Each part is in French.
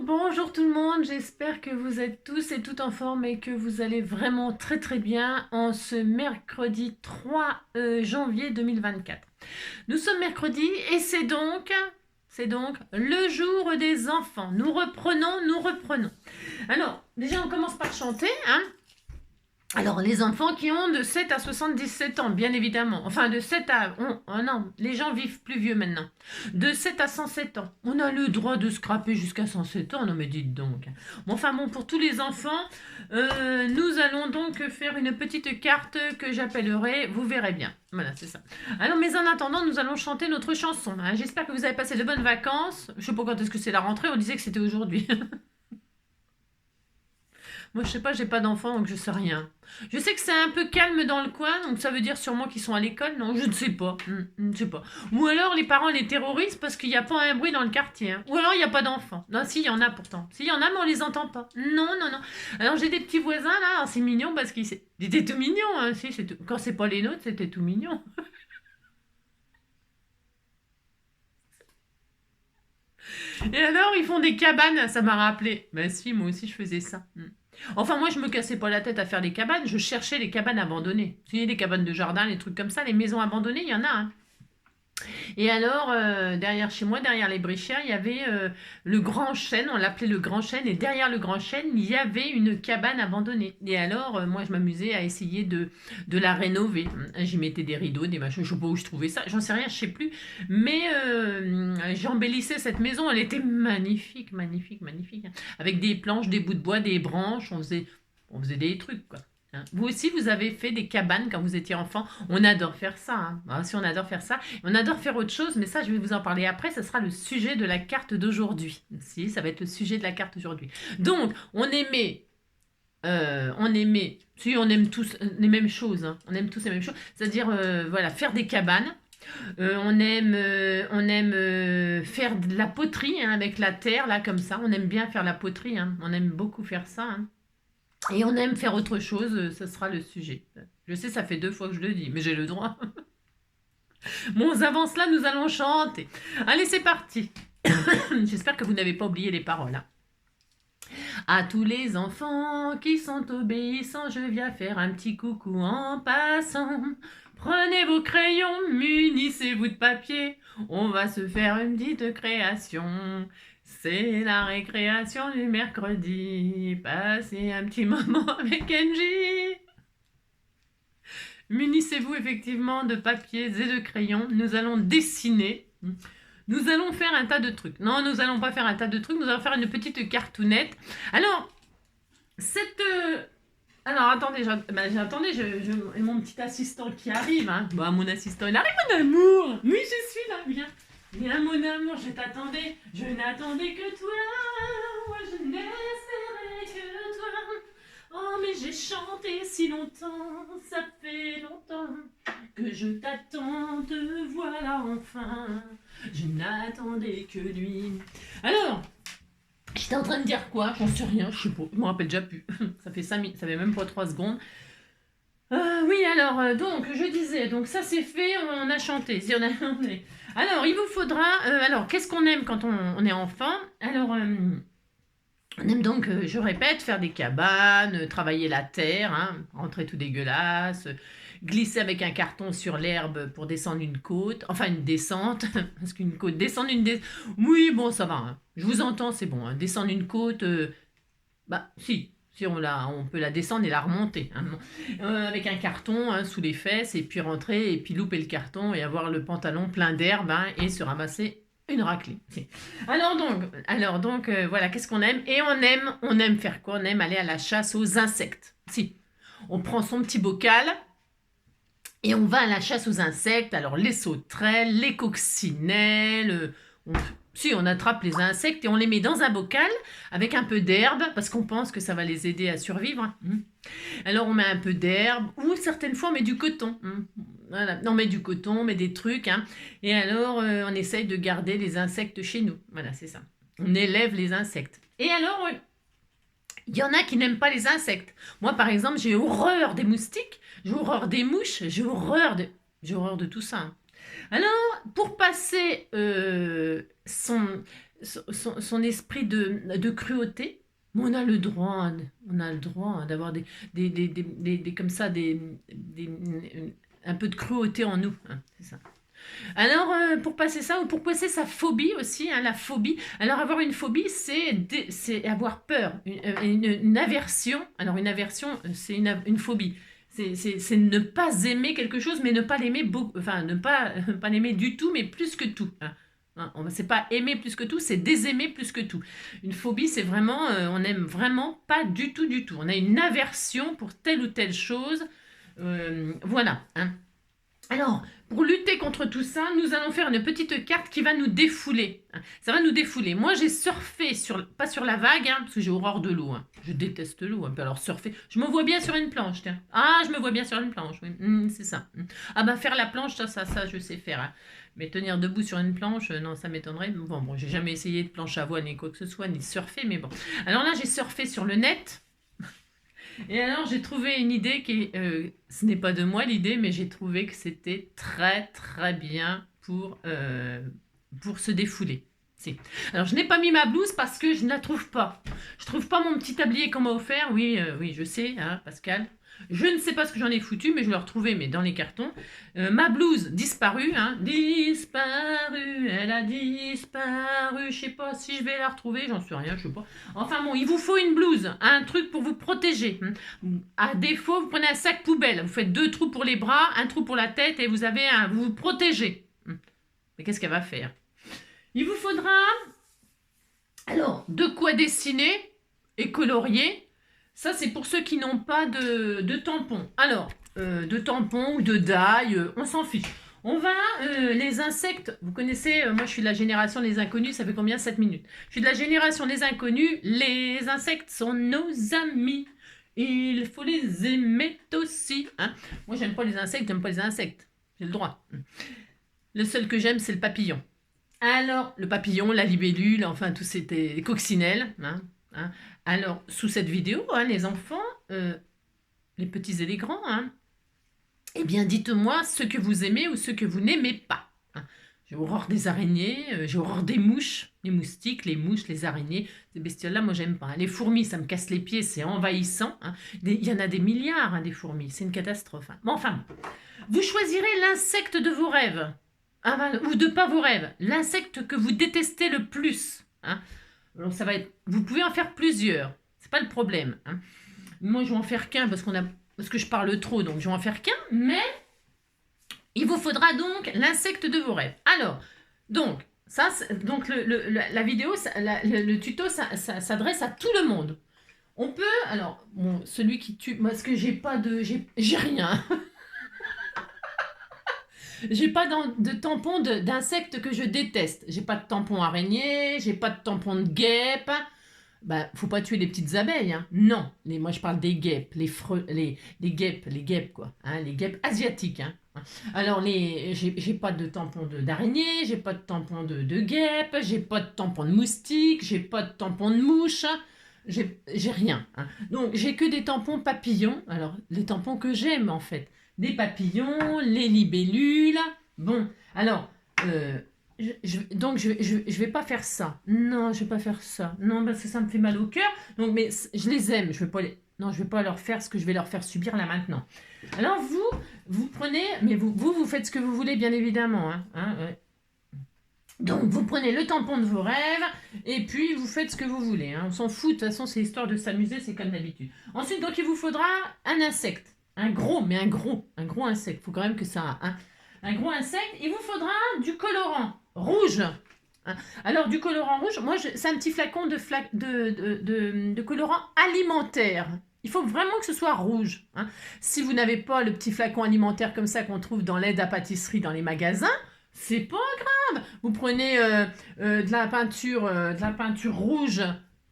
Bonjour tout le monde, j'espère que vous êtes tous et toutes en forme et que vous allez vraiment très très bien en ce mercredi 3 janvier 2024. Nous sommes mercredi et c'est donc le jour des enfants. Nous reprenons. Alors, déjà on commence par chanter, hein. Alors, les enfants qui ont de 7 à 77 ans, bien évidemment. Enfin, de 7 à... Oh non, les gens vivent plus vieux maintenant. De 7 à 107 ans. On a le droit de scraper jusqu'à 107 ans, non mais dites donc. Bon, pour tous les enfants, nous allons donc faire une petite carte que j'appellerai « Vous verrez bien ». Voilà, c'est ça. Alors, mais en attendant, nous allons chanter notre chanson, hein. J'espère que vous avez passé de bonnes vacances. Je sais pas quand est-ce que c'est la rentrée, on disait que c'était aujourd'hui. Moi, je sais pas, j'ai pas d'enfants, donc je sais rien. Je sais que c'est un peu calme dans le coin, donc ça veut dire sûrement qu'ils sont à l'école, non? Je ne sais pas. Je ne sais pas. Ou alors les parents les terrorisent parce qu'il n'y a pas un bruit dans le quartier, hein. Ou alors il n'y a pas d'enfants. Non, si, il y en a pourtant. Si, il y en a, mais on les entend pas. Non, non, non. Alors j'ai des petits voisins là, alors, c'est mignon parce qu'ils étaient tout mignons, hein. Si, quand c'est pas les nôtres, c'était tout mignon. Et alors, ils font des cabanes, ça m'a rappelé. Ben si, moi aussi je faisais ça. Enfin, moi, je me cassais pas la tête à faire des cabanes, je cherchais les cabanes abandonnées. Tu sais, les cabanes de jardin, les trucs comme ça, les maisons abandonnées, il y en a, hein. Et alors, derrière chez moi, derrière les Bréchières, il y avait le Grand Chêne, on l'appelait le Grand Chêne, et derrière le Grand Chêne, il y avait une cabane abandonnée. Et alors, moi, je m'amusais à essayer de la rénover. J'y mettais des rideaux, des machins, je sais pas où je trouvais ça, j'en sais rien, je sais plus. Mais j'embellissais cette maison, elle était magnifique, magnifique, magnifique, hein. Avec des planches, des bouts de bois, des branches, on faisait des trucs, quoi. Hein. Vous aussi, vous avez fait des cabanes quand vous étiez enfant. On adore faire ça, hein. Ah, si on adore faire ça, on adore faire autre chose, mais ça, je vais vous en parler après. Ce sera le sujet de la carte d'aujourd'hui. Si, ça va être le sujet de la carte d'aujourd'hui. Donc, si on aime tous les mêmes choses, hein. On aime tous les mêmes choses. C'est-à-dire, voilà, faire des cabanes. On aime faire de la poterie, hein, avec la terre, là, comme ça. On aime bien faire la poterie, hein. On aime beaucoup faire ça, hein. Et on aime faire autre chose, ce sera le sujet. Je sais, ça fait 2 fois que je le dis, mais j'ai le droit. Bon, avance là, nous allons chanter. Allez, c'est parti. J'espère que vous n'avez pas oublié les paroles, hein. À tous les enfants qui sont obéissants, je viens faire un petit coucou en passant. Prenez vos crayons, munissez-vous de papier, on va se faire une petite création. C'est la récréation du mercredi, passez un petit moment avec Kenji. Munissez-vous effectivement de papiers et de crayons, nous allons dessiner. Nous allons faire un tas de trucs. Non, nous allons pas faire un tas de trucs, nous allons faire une petite cartoonette. Alors, attendez, j'ai mon petit assistant qui arrive, hein. Bon, mon assistant, il arrive, mon amour. Oui, je suis là, viens. Viens, mon amour, je t'attendais. Je n'attendais que toi. Moi, je n'espérais que toi. Oh, mais j'ai chanté si longtemps, ça fait longtemps que je t'attends, te voilà enfin. Je n'attendais que lui. Alors, j'étais en train de dire quoi? J'en sais rien, je sais pas, je me rappelle déjà plus. Ça fait 5 minutes, ça fait même pas 3 secondes. Oui, alors, donc, je disais, donc ça c'est fait, on a chanté. Si on est... Alors, il vous faudra... alors, qu'est-ce qu'on aime quand on est enfant? Alors, on aime donc, je répète, faire des cabanes, travailler la terre, hein, rentrer tout dégueulasse, glisser avec un carton sur l'herbe pour descendre une côte, enfin une descente, parce qu'une côte, descendre une descente... Oui, bon, ça va, hein. Je vous entends, c'est bon, hein. Descendre une côte, si on peut la descendre et la remonter, hein. Avec un carton, hein, sous les fesses, et puis rentrer, et puis louper le carton, et avoir le pantalon plein d'herbe, hein, et se ramasser une raclée. Alors donc, voilà, qu'est-ce qu'on aime? Et on aime faire quoi? On aime aller à la chasse aux insectes. Si, on prend son petit bocal, et on va à la chasse aux insectes, alors les sauterelles, les coccinelles, on attrape les insectes et on les met dans un bocal avec un peu d'herbe parce qu'on pense que ça va les aider à survivre. Alors on met un peu d'herbe ou certaines fois on met du coton. Voilà. On met du coton, on met des trucs, hein. Et alors on essaye de garder les insectes chez nous. Voilà, c'est ça. On élève les insectes. Et alors, il y en a qui n'aiment pas les insectes. Moi par exemple, j'ai horreur des moustiques, j'ai horreur des mouches, j'ai horreur de tout ça, hein. Alors, pour passer son esprit de cruauté. Mais on a le droit d'avoir comme ça, un peu de cruauté en nous. Hein, c'est ça. Alors, pour passer ça, ou pour passer sa phobie aussi, hein, la phobie. Alors, avoir une phobie, c'est avoir peur, une aversion. Alors, une aversion, c'est une phobie. C'est ne pas aimer quelque chose, mais ne pas l'aimer beaucoup, enfin, ne pas, pas l'aimer du tout, mais plus que tout. Hein. Hein, c'est pas aimer plus que tout, c'est désaimer plus que tout. Une phobie, c'est vraiment, on n'aime vraiment pas du tout, du tout. On a une aversion pour telle ou telle chose. Voilà. Hein. Alors, pour lutter contre tout ça, nous allons faire une petite carte qui va nous défouler. Ça va nous défouler. Moi, j'ai surfé, pas sur la vague, hein, parce que j'ai horreur de l'eau. Hein. Je déteste l'eau. Hein. Alors, surfer, je me vois bien sur une planche. Tiens. Ah, je me vois bien sur une planche. Oui. C'est ça. Ah bah, faire la planche, ça, je sais faire. Hein. Mais tenir debout sur une planche, non, ça m'étonnerait. Bon, j'ai jamais essayé de planche à voile, ni quoi que ce soit, ni surfer, mais bon. Alors là, j'ai surfé sur le net. Et alors, j'ai trouvé une idée ce n'est pas de moi l'idée, mais j'ai trouvé que c'était très très bien pour se défouler. Si. Alors, je n'ai pas mis ma blouse parce que je ne la trouve pas. Je trouve pas mon petit tablier qu'on m'a offert. Oui, je sais, hein, Pascal. Je ne sais pas ce que j'en ai foutu, mais je l'ai retrouvé, mais dans les cartons. Ma blouse disparue, hein, disparue, elle a disparu. Je sais pas si je vais la retrouver, j'en sais rien, je sais pas. Enfin bon, il vous faut une blouse, un truc pour vous protéger. À défaut, vous prenez un sac poubelle, vous faites 2 trous pour les bras, un trou pour la tête et vous vous protégez. Mais qu'est-ce qu'elle va faire? Il vous faudra alors de quoi dessiner et colorier. Ça, c'est pour ceux qui n'ont pas de tampons. Alors, de tampons ou de dailles, on s'en fiche. On va, les insectes, vous connaissez, moi je suis de la génération des inconnus, ça fait combien? 7 minutes. Je suis de la génération des inconnus, les insectes sont nos amis. Il faut les aimer aussi. Hein. Moi, j'aime pas les insectes, j'aime pas les insectes. J'ai le droit. Le seul que j'aime, c'est le papillon. Alors, le papillon, la libellule, enfin, tous ces coccinelles. Hein. Alors, sous cette vidéo, hein, les enfants, les petits et les grands, hein, eh bien, dites-moi ce que vous aimez ou ce que vous n'aimez pas. Hein. J'ai horreur des araignées, j'ai horreur des mouches, les moustiques, les mouches, les araignées. Ces bestioles-là, moi, j'aime pas. Hein. Les fourmis, ça me casse les pieds, c'est envahissant. Hein. Il y en a des milliards, hein, des fourmis, c'est une catastrophe. Hein. Mais enfin, vous choisirez l'insecte de vos rêves, ou de pas vos rêves, l'insecte que vous détestez le plus. Hein. Alors, ça va être, vous pouvez en faire plusieurs, c'est pas le problème. Hein. Moi, je vais en faire qu'un parce que je parle trop, donc je vais en faire qu'un, mais il vous faudra donc l'insecte de vos rêves. Alors, donc, la vidéo, le tuto, ça s'adresse à tout le monde. On peut, alors, bon, celui qui tue, parce que j'ai rien. J'ai pas de tampon d'insectes que je déteste. J'ai pas de tampon araignée, j'ai pas de tampon de guêpe. Bah, faut pas tuer les petites abeilles, hein. Non, moi je parle des guêpes, les guêpes quoi, hein, les guêpes asiatiques, hein. Alors j'ai pas de tampon d'araignée, j'ai pas de tampon de guêpe, j'ai pas de tampon de moustique, j'ai pas de tampon de mouche, j'ai rien. Hein. Donc j'ai que des tampons papillons. Alors les tampons que j'aime en fait. Des papillons, les libellules. Bon, alors, je vais pas faire ça. Non, je vais pas faire ça. Non, parce que ça me fait mal au cœur. Donc, mais je les aime. Je vais pas leur faire ce que je vais leur faire subir là maintenant. Alors, vous prenez, mais vous faites ce que vous voulez, bien évidemment. Hein, ouais. Donc, vous prenez le tampon de vos rêves et puis vous faites ce que vous voulez. Hein. On s'en fout. De toute façon, c'est histoire de s'amuser, c'est comme d'habitude. Ensuite, donc, il vous faudra un insecte. Un gros insecte. Il faut quand même que ça... Hein. Un gros insecte. Il vous faudra du colorant rouge. Hein. Alors, du colorant rouge, moi, c'est un petit flacon de colorant alimentaire. Il faut vraiment que ce soit rouge. Hein. Si vous n'avez pas le petit flacon alimentaire comme ça qu'on trouve dans l'aide à pâtisserie dans les magasins, c'est pas grave. Vous prenez de la peinture rouge,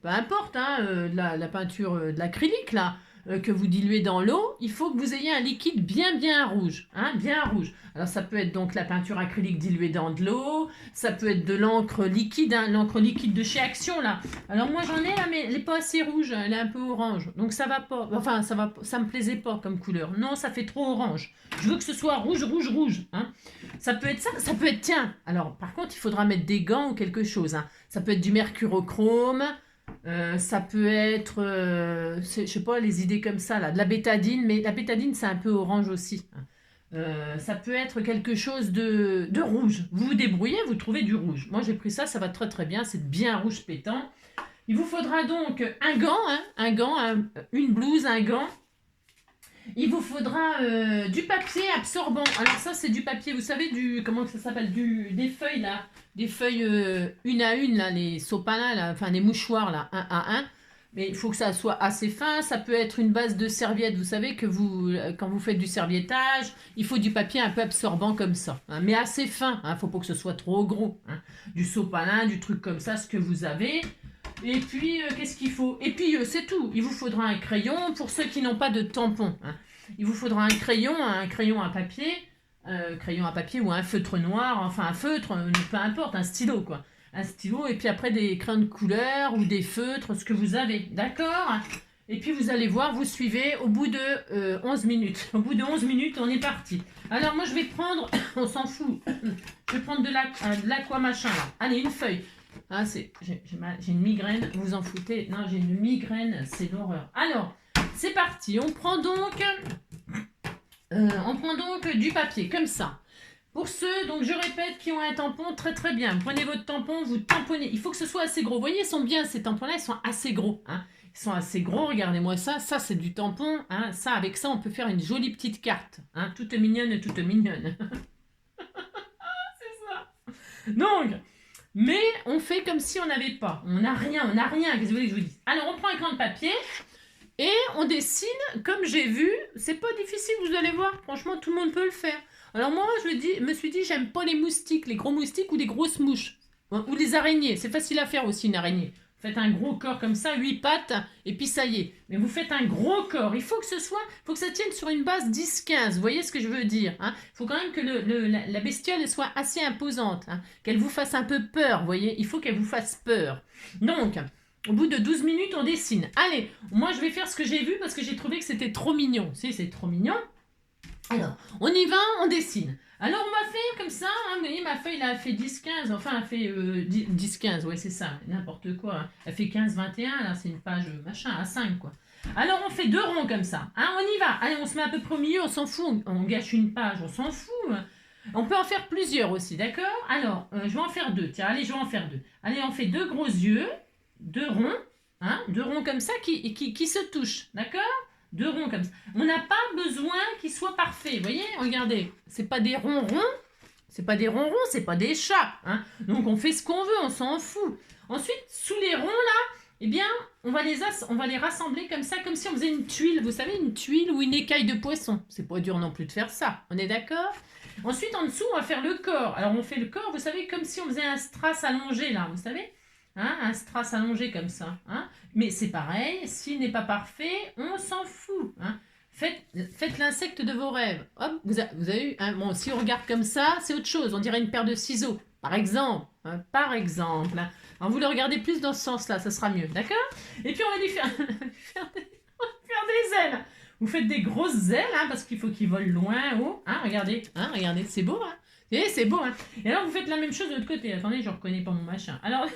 peu importe, hein, de la peinture de l'acrylique, là, que vous diluez dans l'eau, il faut que vous ayez un liquide bien rouge, hein, bien rouge. Alors ça peut être donc la peinture acrylique diluée dans de l'eau, ça peut être de l'encre liquide, hein, l'encre liquide de chez Action là. Alors moi j'en ai là, mais elle n'est pas assez rouge, elle est un peu orange, donc ça va pas. Enfin ça me plaisait pas comme couleur. Non, ça fait trop orange. Je veux que ce soit rouge, hein. Ça peut être ça, ça peut être, tiens, alors par contre, il faudra mettre des gants ou quelque chose. Hein. Ça peut être du mercurochrome, ça peut être, je sais pas, les idées comme ça, là, de la bétadine, mais la bétadine, c'est un peu orange aussi. Hein. Ça peut être quelque chose de rouge. Vous vous débrouillez, vous trouvez du rouge. Moi, j'ai pris ça, ça va très très bien, c'est bien rouge pétant. Il vous faudra donc un gant, une blouse, un gant. Il vous faudra du papier absorbant. Alors ça, c'est du papier, vous savez, comment ça s'appelle, des feuilles là, des feuilles une à une, là, les sopalins, là, enfin des mouchoirs là, un à un. Mais il faut que ça soit assez fin. Ça peut être une base de serviette. Vous savez que quand vous faites du serviettage, il faut du papier un peu absorbant comme ça, hein, mais assez fin. Il ne faut pas que ce soit trop gros. Hein. Du sopalin, du truc comme ça, ce que vous avez. Et puis, qu'est-ce qu'il faut? Et puis, c'est tout. Il vous faudra un crayon pour ceux qui n'ont pas de tampon. Hein. Il vous faudra un crayon à papier ou un feutre noir, enfin un feutre, peu importe, un stylo quoi. Un stylo et puis après des crayons de couleur ou des feutres, ce que vous avez. D'accord? Et puis vous allez voir, vous suivez au bout de 11 minutes. Au bout de 11 minutes, on est parti. Alors moi, je vais prendre, on s'en fout, je vais prendre de l'aqua machin là. Allez, une feuille. Ah, j'ai une migraine, vous en foutez? Non, j'ai une migraine, c'est l'horreur. Alors, c'est parti. On prend donc du papier, comme ça. Pour ceux, donc je répète, qui ont un tampon, très très bien. Prenez votre tampon, vous tamponnez. Il faut que ce soit assez gros. Vous voyez, ils sont bien, ces tampons-là, ils sont assez gros. Hein. Ils sont assez gros, regardez-moi ça. Ça, c'est du tampon. Hein. Ça, avec ça, on peut faire une jolie petite carte. Hein. Toute mignonne, toute mignonne. C'est ça. Donc... mais on fait comme si on n'avait pas. On n'a rien. Qu'est-ce que vous voulez que je vous dise? Alors, on prend un crayon de papier et on dessine comme j'ai vu. C'est pas difficile, vous allez voir. Franchement, tout le monde peut le faire. Alors moi, me suis dit, j'aime pas les moustiques, les gros moustiques ou les grosses mouches. Ou les araignées. C'est facile à faire aussi, une araignée. Vous faites un gros corps comme ça, 8 pattes, et puis ça y est. Mais vous faites un gros corps. Il faut que ça tienne sur une base 10-15. Vous voyez ce que je veux dire? Il faut quand même que la bestiole soit assez imposante. Hein, qu'elle vous fasse un peu peur, vous voyez? Il faut qu'elle vous fasse peur. Donc, au bout de 12 minutes, on dessine. Allez, moi je vais faire ce que j'ai vu parce que j'ai trouvé que c'était trop mignon. C'est trop mignon. Alors, on y va, on dessine. Alors, on m'a fait comme ça, hein, vous voyez, ma feuille, là, elle fait 10-15, enfin, elle fait 10-15, ouais, c'est ça, n'importe quoi. Hein. Elle fait 15-21, là, c'est une page machin, à 5, quoi. Alors, on fait 2 ronds comme ça, hein, on y va. Allez, on se met à peu près au milieu, on s'en fout, on gâche une page, on s'en fout. Hein. On peut en faire plusieurs aussi, d'accord? Alors, je vais en faire 2, tiens, allez, je vais en faire 2. Allez, on fait 2 gros yeux, 2 ronds, hein, 2 ronds comme ça qui se touchent, d'accord? 2 ronds comme ça. On n'a pas besoin qu'ils soient parfaits. Vous voyez, regardez, c'est pas des ronds-ronds, c'est pas des chats. Hein. Donc on fait ce qu'on veut, on s'en fout. Ensuite, sous les ronds là, eh bien, on va les rassembler comme ça, comme si on faisait une tuile. Vous savez, une tuile ou une écaille de poisson. C'est pas dur non plus de faire ça. On est d'accord? Ensuite, en dessous, on va faire le corps. Alors on fait le corps, vous savez, comme si on faisait un strass allongé là, vous savez? Hein, un strass allongé comme ça. Hein. Mais c'est pareil, s'il n'est pas parfait, on s'en fout. Hein. Faites l'insecte de vos rêves. Hop, vous avez eu. Hein, bon, si on regarde comme ça, c'est autre chose. On dirait une paire de ciseaux, par exemple. Hein, par exemple. Hein. Alors, vous le regardez plus dans ce sens-là, ça sera mieux. D'accord? Et puis, on va lui faire, faire des ailes. Vous faites des grosses ailes, hein, parce qu'il faut qu'ils volent loin, haut. Hein, regardez, c'est beau. Hein. C'est beau. Hein. Et alors, vous faites la même chose de l'autre côté. Attendez, je ne reconnais pas mon machin. Alors.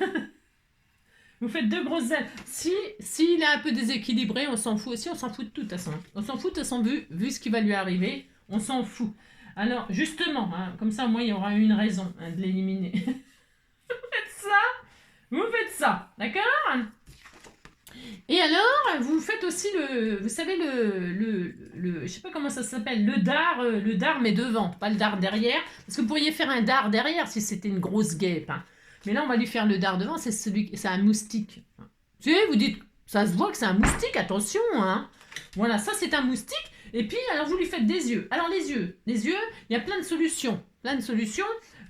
Vous faites 2 grosses ailes. S'il est un peu déséquilibré, on s'en fout aussi. On s'en fout de toute façon. On s'en fout de toute façon, vu ce qui va lui arriver. On s'en fout. Alors, justement, hein, comme ça, au moins, il y aura une raison hein, de l'éliminer. Vous faites ça. D'accord? Et alors, vous faites aussi vous savez, je sais pas comment ça s'appelle, le dard, mais devant, pas le dard derrière. Parce que vous pourriez faire un dard derrière si c'était une grosse guêpe. Hein. Mais là, on va lui faire le dard devant, c'est un moustique. Tu sais, vous dites, ça se voit que c'est un moustique, attention, hein. Voilà, ça c'est un moustique. Et puis, alors vous lui faites des yeux. Alors les yeux, il y a plein de solutions.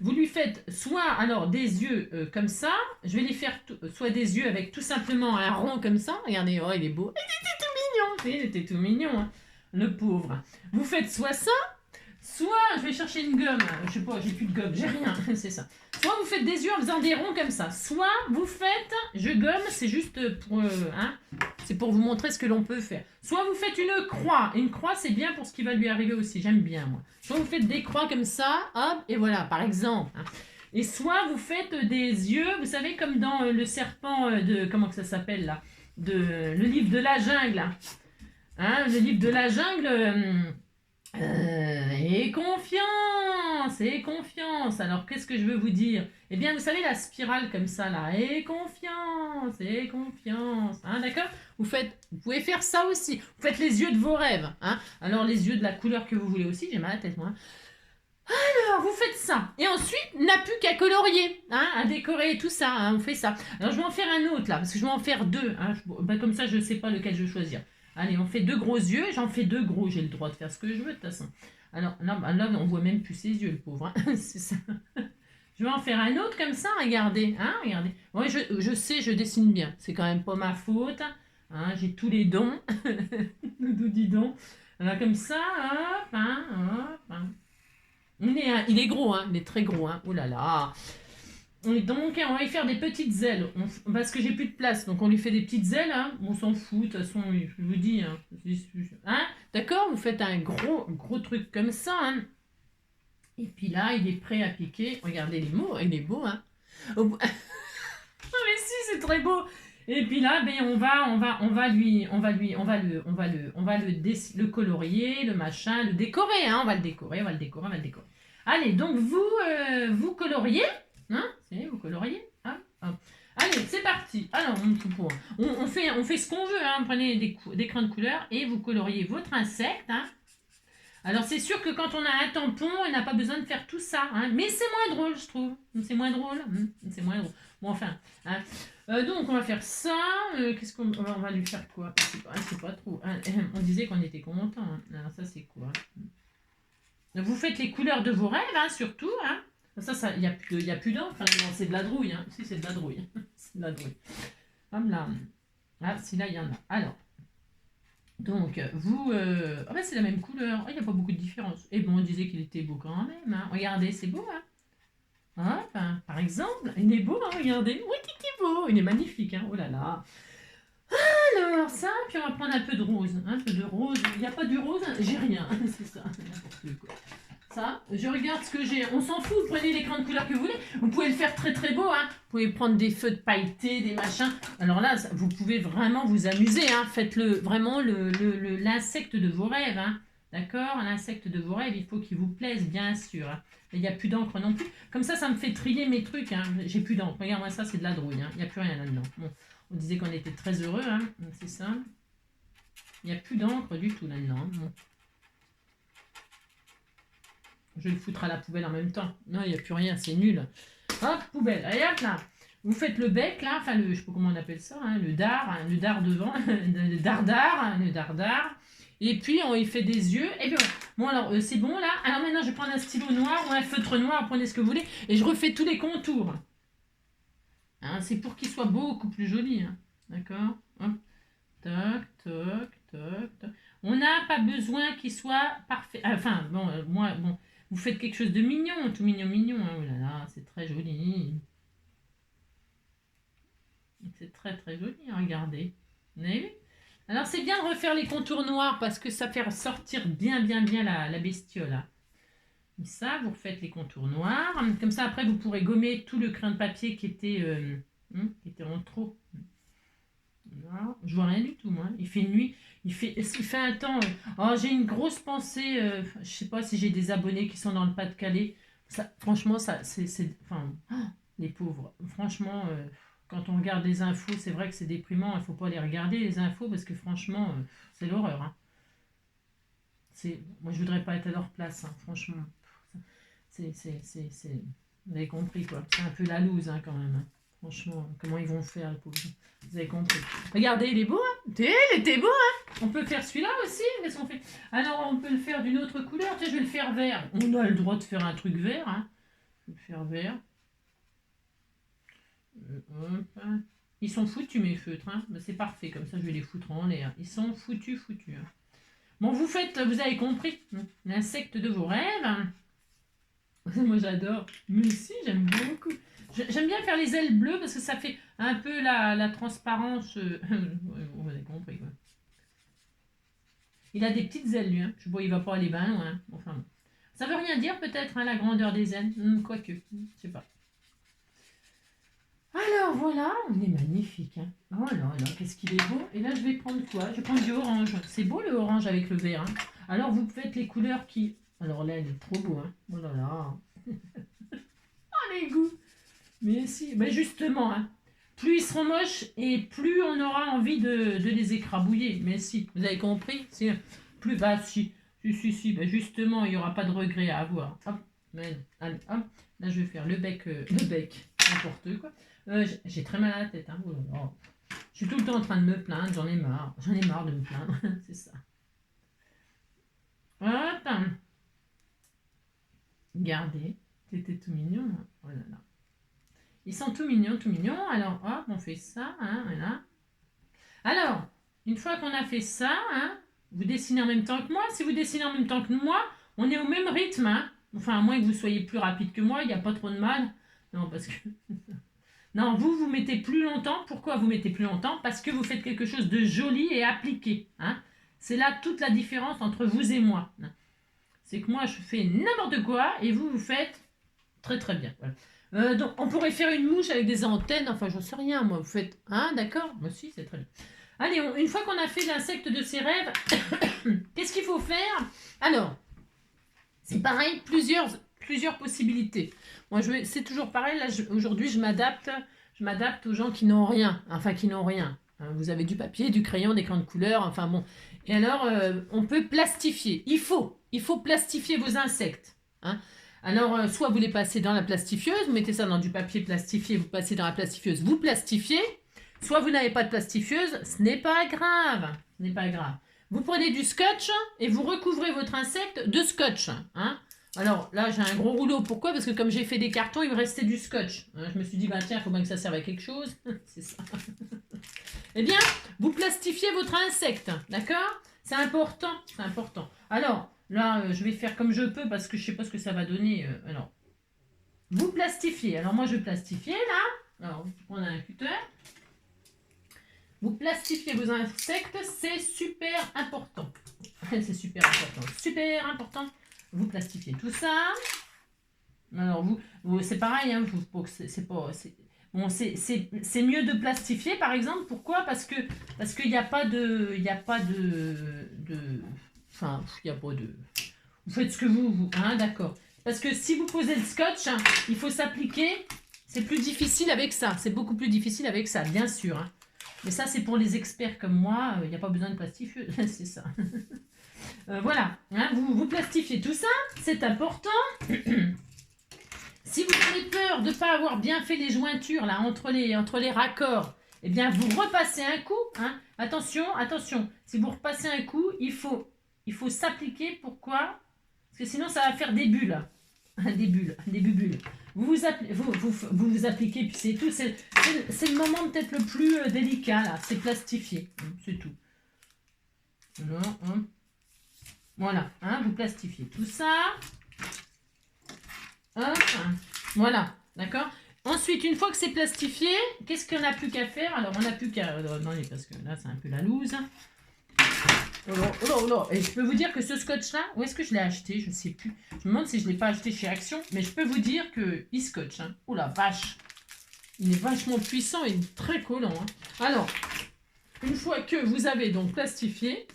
Vous lui faites soit alors des yeux comme ça. Je vais lui faire soit des yeux avec tout simplement un rond comme ça. Regardez, oh, il est beau. Il était tout mignon, hein, le pauvre. Vous faites soit ça, soit je vais chercher une gomme. Je sais pas, j'ai plus de gomme, j'ai rien. C'est ça. Soit vous faites des yeux en faisant des ronds comme ça. Soit vous faites, je gomme, c'est juste pour... hein, C'est pour vous montrer ce que l'on peut faire. Soit vous faites une croix. Une croix, c'est bien pour ce qui va lui arriver aussi. J'aime bien, moi. Soit vous faites des croix comme ça, hop, et voilà, par exemple. Hein. Et soit vous faites des yeux, vous savez, comme dans le serpent de... Comment que ça s'appelle, là le livre de la jungle. Hein, le livre de la jungle... et confiance, et confiance. Alors, qu'est-ce que je veux vous dire? Eh bien, vous savez, la spirale comme ça, là, et confiance, et confiance. Hein, d'accord? Vous pouvez faire ça aussi. Vous faites les yeux de vos rêves. Hein? Alors, les yeux de la couleur que vous voulez aussi. J'ai mal à la tête, moi. Alors, vous faites ça. Et ensuite, n'a plus qu'à colorier, hein, à décorer tout ça. Hein, on fait ça. Alors, je vais en faire un autre, là, parce que je vais en faire deux. Hein, comme ça, je ne sais pas lequel je vais choisir. Allez, on fait 2 gros yeux, j'en fais 2 gros, j'ai le droit de faire ce que je veux de toute façon. Alors, là on voit même plus ses yeux, le pauvre. Hein. C'est ça. Je vais en faire un autre comme ça, regardez. Hein, regardez. Ouais, je sais, je dessine bien. C'est quand même pas ma faute. Hein, j'ai tous les dons. Nous dis donc. Alors, comme ça, hop, hein, hop. Hein. Il est gros, hein, il est très gros. Hein. Oh là là. Et donc, on va y faire des petites ailes, parce que j'ai plus de place. Donc, on lui fait des petites ailes, hein. On s'en fout, de toute façon, je vous dis. Hein. D'accord? Vous faites un gros truc comme ça. Hein. Et puis là, il est prêt à piquer. Regardez les mots, il est beau. Hein. Oh, mais si, c'est très beau. Et puis là, ben, on va le colorier, le machin, le décorer. Hein. On va le décorer. Allez, donc, vous coloriez. Hein, vous coloriez. Hein, hein. Allez, c'est parti. Alors, on fait ce qu'on veut. Hein. Prenez des crayons de couleur et vous coloriez votre insecte. Hein. Alors, c'est sûr que quand on a un tampon, on n'a pas besoin de faire tout ça. Hein. Mais c'est moins drôle, je trouve. C'est moins drôle. C'est moins drôle. Bon, enfin. Hein. Donc, on va faire ça. Qu'est-ce qu'on on va lui faire quoi? C'est pas trop. Hein. On disait qu'on était content. Hein. Alors, ça, c'est quoi? Vous faites les couleurs de vos rêves, hein, surtout. Hein. Ça, il n'y a plus d'encre. Enfin, non, c'est de la drouille. Hein. Si, c'est de la drouille. C'est de la drouille. Hop là. Ah, si là, il y en a. Alors, donc, vous... Ah ben, c'est la même couleur. Il n'y a pas beaucoup de différence. Et bon, on disait qu'il était beau quand même. Hein. Regardez, c'est beau. Hein. Hop, hein. Par exemple, il est beau. Hein, regardez. Oui, il est beau. Il est magnifique. Hein. Oh là là. Alors, ça, puis on va prendre un peu de rose. Un peu de rose. Il n'y a pas du rose. Hein. J'ai rien. C'est ça. N'importe quoi. Ça, je regarde ce que j'ai. On s'en fout, prenez les crayons de couleur que vous voulez. Vous pouvez le faire très très beau. Hein. Vous pouvez prendre des feux de pailletés, des machins. Alors là, vous pouvez vraiment vous amuser. Hein. Faites-le vraiment l'insecte de vos rêves. Hein. D'accord? L'insecte de vos rêves, il faut qu'il vous plaise, bien sûr. Hein. Il n'y a plus d'encre non plus. Comme ça me fait trier mes trucs. Hein. J'ai plus d'encre. Regarde-moi ça, c'est de la drouille. Hein. Il n'y a plus rien là-dedans. Bon, on disait qu'on était très heureux. Hein. C'est ça. Il n'y a plus d'encre du tout là-dedans. Bon. Je vais le foutre à la poubelle en même temps. Non, il n'y a plus rien, c'est nul. Hop, poubelle. Allez, hop là. Vous faites le bec, là. Enfin, je ne sais pas comment on appelle ça. Hein, le dard devant. le dardard. Et puis, on y fait des yeux. Et puis, voilà. Bon, alors, c'est bon, là. Alors, maintenant, je vais prendre un stylo noir ou un feutre noir. Prenez ce que vous voulez. Et je refais tous les contours. Hein, c'est pour qu'il soit beaucoup plus joli. Hein. D'accord? Hop. Toc, toc, toc, toc. On n'a pas besoin qu'il soit parfait. Enfin, bon, moi, bon... Vous faites quelque chose de mignon, tout mignon. Hein. Oh là là, c'est très joli. C'est très très joli, regardez. Vous avez vu? Alors c'est bien de refaire les contours noirs parce que ça fait sortir bien la bestiole. Hein. Comme ça, vous refaites les contours noirs. Comme ça, après, vous pourrez gommer tout le crayon de papier qui était en trop. Non, je vois rien du tout, moi. Il fait nuit. Il fait un temps. Oh, j'ai une grosse pensée. Je sais pas si j'ai des abonnés qui sont dans le Pas-de-Calais. Franchement, c'est. Enfin, les pauvres. Franchement, quand on regarde les infos, c'est vrai que c'est déprimant. Il faut pas les regarder, les infos, parce que franchement, c'est l'horreur. Hein. Moi, je voudrais pas être à leur place, hein, franchement. Vous avez compris, quoi. C'est un peu la loose, hein, quand même. Hein. Franchement, comment ils vont faire, les pauvres. Vous avez compris. Regardez, il est beau, hein. Il était beau, hein. On peut faire celui-là aussi. Qu'est-ce qu'on fait? Alors, on peut le faire d'une autre couleur. Tiens, je vais le faire vert. On a le droit de faire un truc vert, hein. Je vais le faire vert. Ils sont foutus, mes feutres, hein. C'est parfait. Comme ça, je vais les foutre en l'air. Ils sont foutus, hein. Bon, vous avez compris. L'insecte de vos rêves. Hein. Moi, j'adore. Mais si, j'aime beaucoup. J'aime bien faire les ailes bleues parce que ça fait... un peu la transparence. Vous avez compris quoi. Il a des petites ailes lui. Hein. Bon, il va pas aller bien loin. Hein. Enfin bon. Ça veut rien dire peut-être hein, la grandeur des ailes. Quoique, je sais pas. Alors voilà, on est magnifique. Hein. Oh là là, qu'est-ce qu'il est beau. Et là, je vais prendre quoi? Je vais prendre du orange. C'est beau le orange avec le vert. Hein. Alors vous faites les couleurs qui... Alors là, elle est trop beau. Hein. Oh là là. Oh les goûts. Mais si, mais justement, hein, plus ils seront moches et plus on aura envie de les écrabouiller. Mais si, vous avez compris? Si, plus bah si, bah, justement, il n'y aura pas de regret à avoir. Hop, allez, hop. Là, je vais faire le bec, n'importe quoi. J'ai très mal à la tête. Hein. Oh là là. Je suis tout le temps en train de me plaindre, j'en ai marre. J'en ai marre de me plaindre, c'est ça. Attends. Regardez, c'était tout mignon. Hein. Oh là là. Ils sont tout mignons, tout mignons. Alors, hop, on fait ça, hein, voilà. Alors, une fois qu'on a fait ça, hein, vous dessinez en même temps que moi. Si vous dessinez en même temps que moi, on est au même rythme. Hein. Enfin, à moins que vous soyez plus rapide que moi, il n'y a pas trop de mal. Non, parce que... non, vous mettez plus longtemps. Pourquoi vous mettez plus longtemps? Parce que vous faites quelque chose de joli et appliqué. Hein. C'est là toute la différence entre vous et moi. Hein. C'est que moi, je fais n'importe quoi et vous faites très très bien. Voilà. Donc, on pourrait faire une mouche avec des antennes. Enfin, j'en sais rien, moi. Vous faites... Hein, d'accord? Moi aussi, c'est très bien. Allez, une fois qu'on a fait l'insecte de ses rêves, qu'est-ce qu'il faut faire? Alors, c'est pareil, plusieurs possibilités. Moi, c'est toujours pareil. Là, aujourd'hui, je m'adapte aux gens qui n'ont rien. Enfin, qui n'ont rien. Hein, vous avez du papier, du crayon, des crayons de couleur. Enfin, bon. Et alors, on peut plastifier. Il faut plastifier vos insectes. Hein. Alors, soit vous les passez dans la plastifieuse, vous mettez ça dans du papier plastifié, vous passez dans la plastifieuse, vous plastifiez. Soit vous n'avez pas de plastifieuse, ce n'est pas grave. Ce n'est pas grave. Vous prenez du scotch et vous recouvrez votre insecte de scotch. Hein. Alors là, j'ai un gros rouleau. Pourquoi? Parce que comme j'ai fait des cartons, il me restait du scotch. Je me suis dit, bah, tiens, il faut bien que ça serve à quelque chose. C'est ça. Eh bien, vous plastifiez votre insecte. D'accord? C'est important. C'est important. Alors, là, je vais faire comme je peux parce que je ne sais pas ce que ça va donner. Alors, vous plastifiez. Alors, moi, je vais plastifier, là. Alors, vous prenez un cutter. Vous plastifiez vos insectes, c'est super important. C'est super important. Super important. Vous plastifiez tout ça. Alors, vous c'est pareil, hein, c'est pas... Bon, c'est mieux de plastifier, par exemple. Pourquoi? Parce qu'il n'y a pas de... Enfin, il n'y a pas de... Vous faites ce que vous hein, d'accord. Parce que si vous posez le scotch, hein, il faut s'appliquer. C'est plus difficile avec ça. C'est beaucoup plus difficile avec ça, bien sûr. Hein. Mais ça, c'est pour les experts comme moi. Il n'y a pas besoin de plastifieuse. C'est ça. Voilà. Hein, vous plastifiez tout ça. C'est important. Si vous avez peur de ne pas avoir bien fait les jointures là, entre les raccords, eh bien, vous repassez un coup. Hein. Attention, attention. Si vous repassez un coup, il faut s'appliquer. Pourquoi? Parce que sinon, ça va faire des bulles. Des bulles, des bubules. Vous vous appliquez, puis c'est tout. C'est le moment peut-être le plus délicat, là. C'est plastifié. C'est tout. Voilà. Hein, vous plastifiez tout ça. Hop. Voilà. D'accord? Ensuite, une fois que c'est plastifié, qu'est-ce qu'on n'a plus qu'à faire? Alors, on n'a plus qu'à... non, parce que là, c'est un peu la loose. Oh là. Et je peux vous dire que ce scotch-là, où est-ce que je l'ai acheté? Je ne sais plus. Je me demande si je ne l'ai pas acheté chez Action. Mais je peux vous dire qu'il scotche. Hein. Oh la vache. Il est vachement puissant et très collant. Hein. Alors, une fois que vous avez donc plastifié,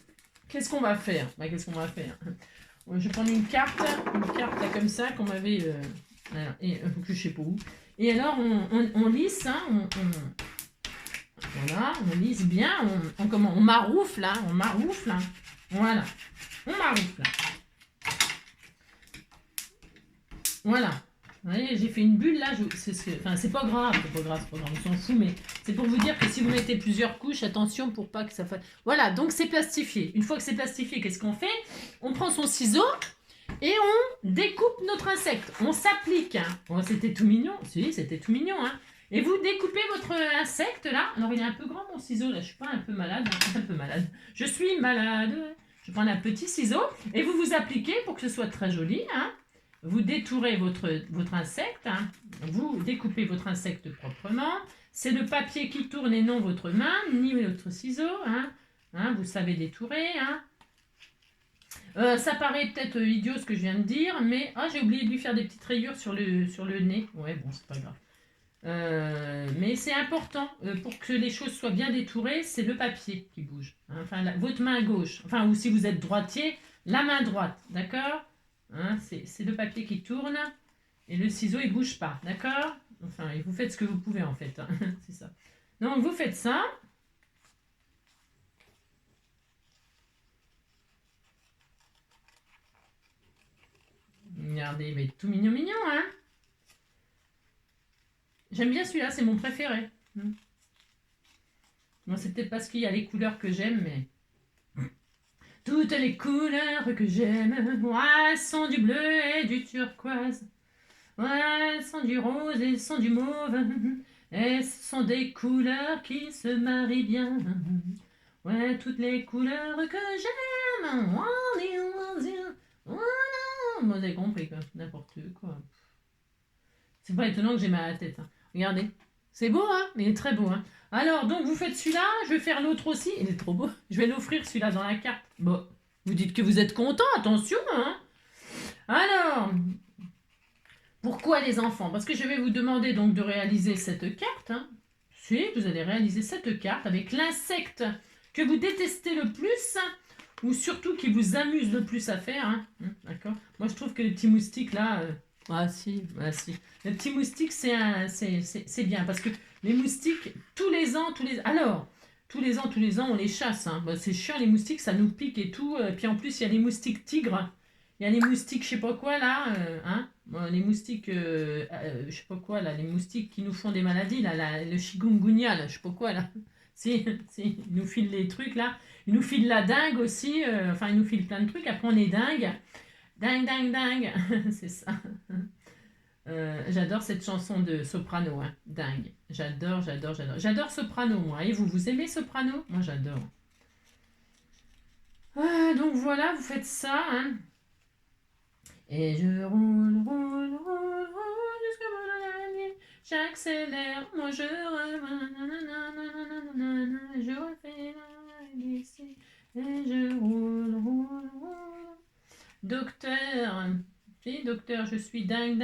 qu'est-ce qu'on va faire? Qu'est-ce qu'on va faire? Je vais prendre une carte là, comme ça qu'on m'avait... que je sais pas où. Et alors, on lisse. Hein, voilà, on lisse bien, on maroufle, là, voilà, on maroufle. Voilà, vous voyez, j'ai fait une bulle là, c'est pas grave, on s'en fout, mais c'est pour vous dire que si vous mettez plusieurs couches, attention pour pas que ça fasse... Voilà, donc c'est plastifié. Une fois que c'est plastifié, qu'est-ce qu'on fait? On prend son ciseau et on découpe notre insecte, on s'applique. Hein. Bon, c'était tout mignon, si, c'était tout mignon, hein. Et vous découpez votre insecte là. Alors il est un peu grand mon ciseau là. Je suis pas un peu malade. Un peu malade. Je suis malade. Je prends un petit ciseau. Et vous appliquez pour que ce soit très joli. Hein. Vous détourez votre insecte. Hein. Vous découpez votre insecte proprement. c'est le papier qui tourne et non votre main, ni votre ciseau. Hein. Hein, vous savez détourer. Hein. Ça paraît peut-être idiot ce que je viens de dire, mais j'ai oublié de lui faire des petites rayures sur le nez. Ouais, bon, c'est pas grave. Mais c'est important pour que les choses soient bien détourées, c'est le papier qui bouge. Hein, enfin, votre main gauche, enfin, ou si vous êtes droitier, la main droite, d'accord, hein, c'est le papier qui tourne et le ciseau il bouge pas, d'accord. Enfin, et vous faites ce que vous pouvez en fait, hein, c'est ça. Donc vous faites ça. Regardez, il est tout mignon, hein. J'aime bien celui-là, c'est mon préféré. Bon, c'est peut-être parce qu'il y a les couleurs que j'aime, mais... Toutes les couleurs que j'aime, ouais, sont du bleu et du turquoise. Ouais, elles sont du rose et sont du mauve. Et ce sont des couleurs qui se marient bien. Ouais, toutes les couleurs que j'aime. Vous avez compris, quoi. N'importe quoi. C'est pas étonnant que j'ai mal à la tête. Hein. Regardez. C'est beau, hein? Il est très beau, hein? Alors, donc, vous faites celui-là. Je vais faire l'autre aussi. Il est trop beau. Je vais l'offrir, celui-là, dans la carte. Bon, vous dites que vous êtes content. Attention, hein? Alors, pourquoi les enfants? Parce que je vais vous demander donc de réaliser cette carte. Hein. Si, vous allez réaliser cette carte avec l'insecte que vous détestez le plus ou surtout qui vous amuse le plus à faire. Hein. D'accord? Moi, je trouve que les petits moustiques, là... si. Le petit moustique, c'est bien parce que les moustiques, tous les ans, tous les ans, on les chasse. Hein. Bah, c'est chiant, les moustiques, ça nous pique et tout. Puis en plus, il y a les moustiques tigres. Il y a les moustiques, je sais pas quoi, là. Hein. Bon, les moustiques, je sais pas quoi, là. Les moustiques qui nous font des maladies, là. Le chikungunya, là, je sais pas quoi, là. Si, ils nous filent les trucs, là. Ils nous filent la dingue aussi. Enfin, ils nous filent plein de trucs. Après, on est dingue. Dingue. C'est ça. J'adore cette chanson de Soprano, hein. Dingue. J'adore. J'adore Soprano, moi. Et vous aimez Soprano? Moi, j'adore. Donc voilà, vous faites ça, hein. Et je roule jusqu'à mon nuit. J'accélère, moi je refais ici. Et je roule. Docteur, docteur, je suis dingue.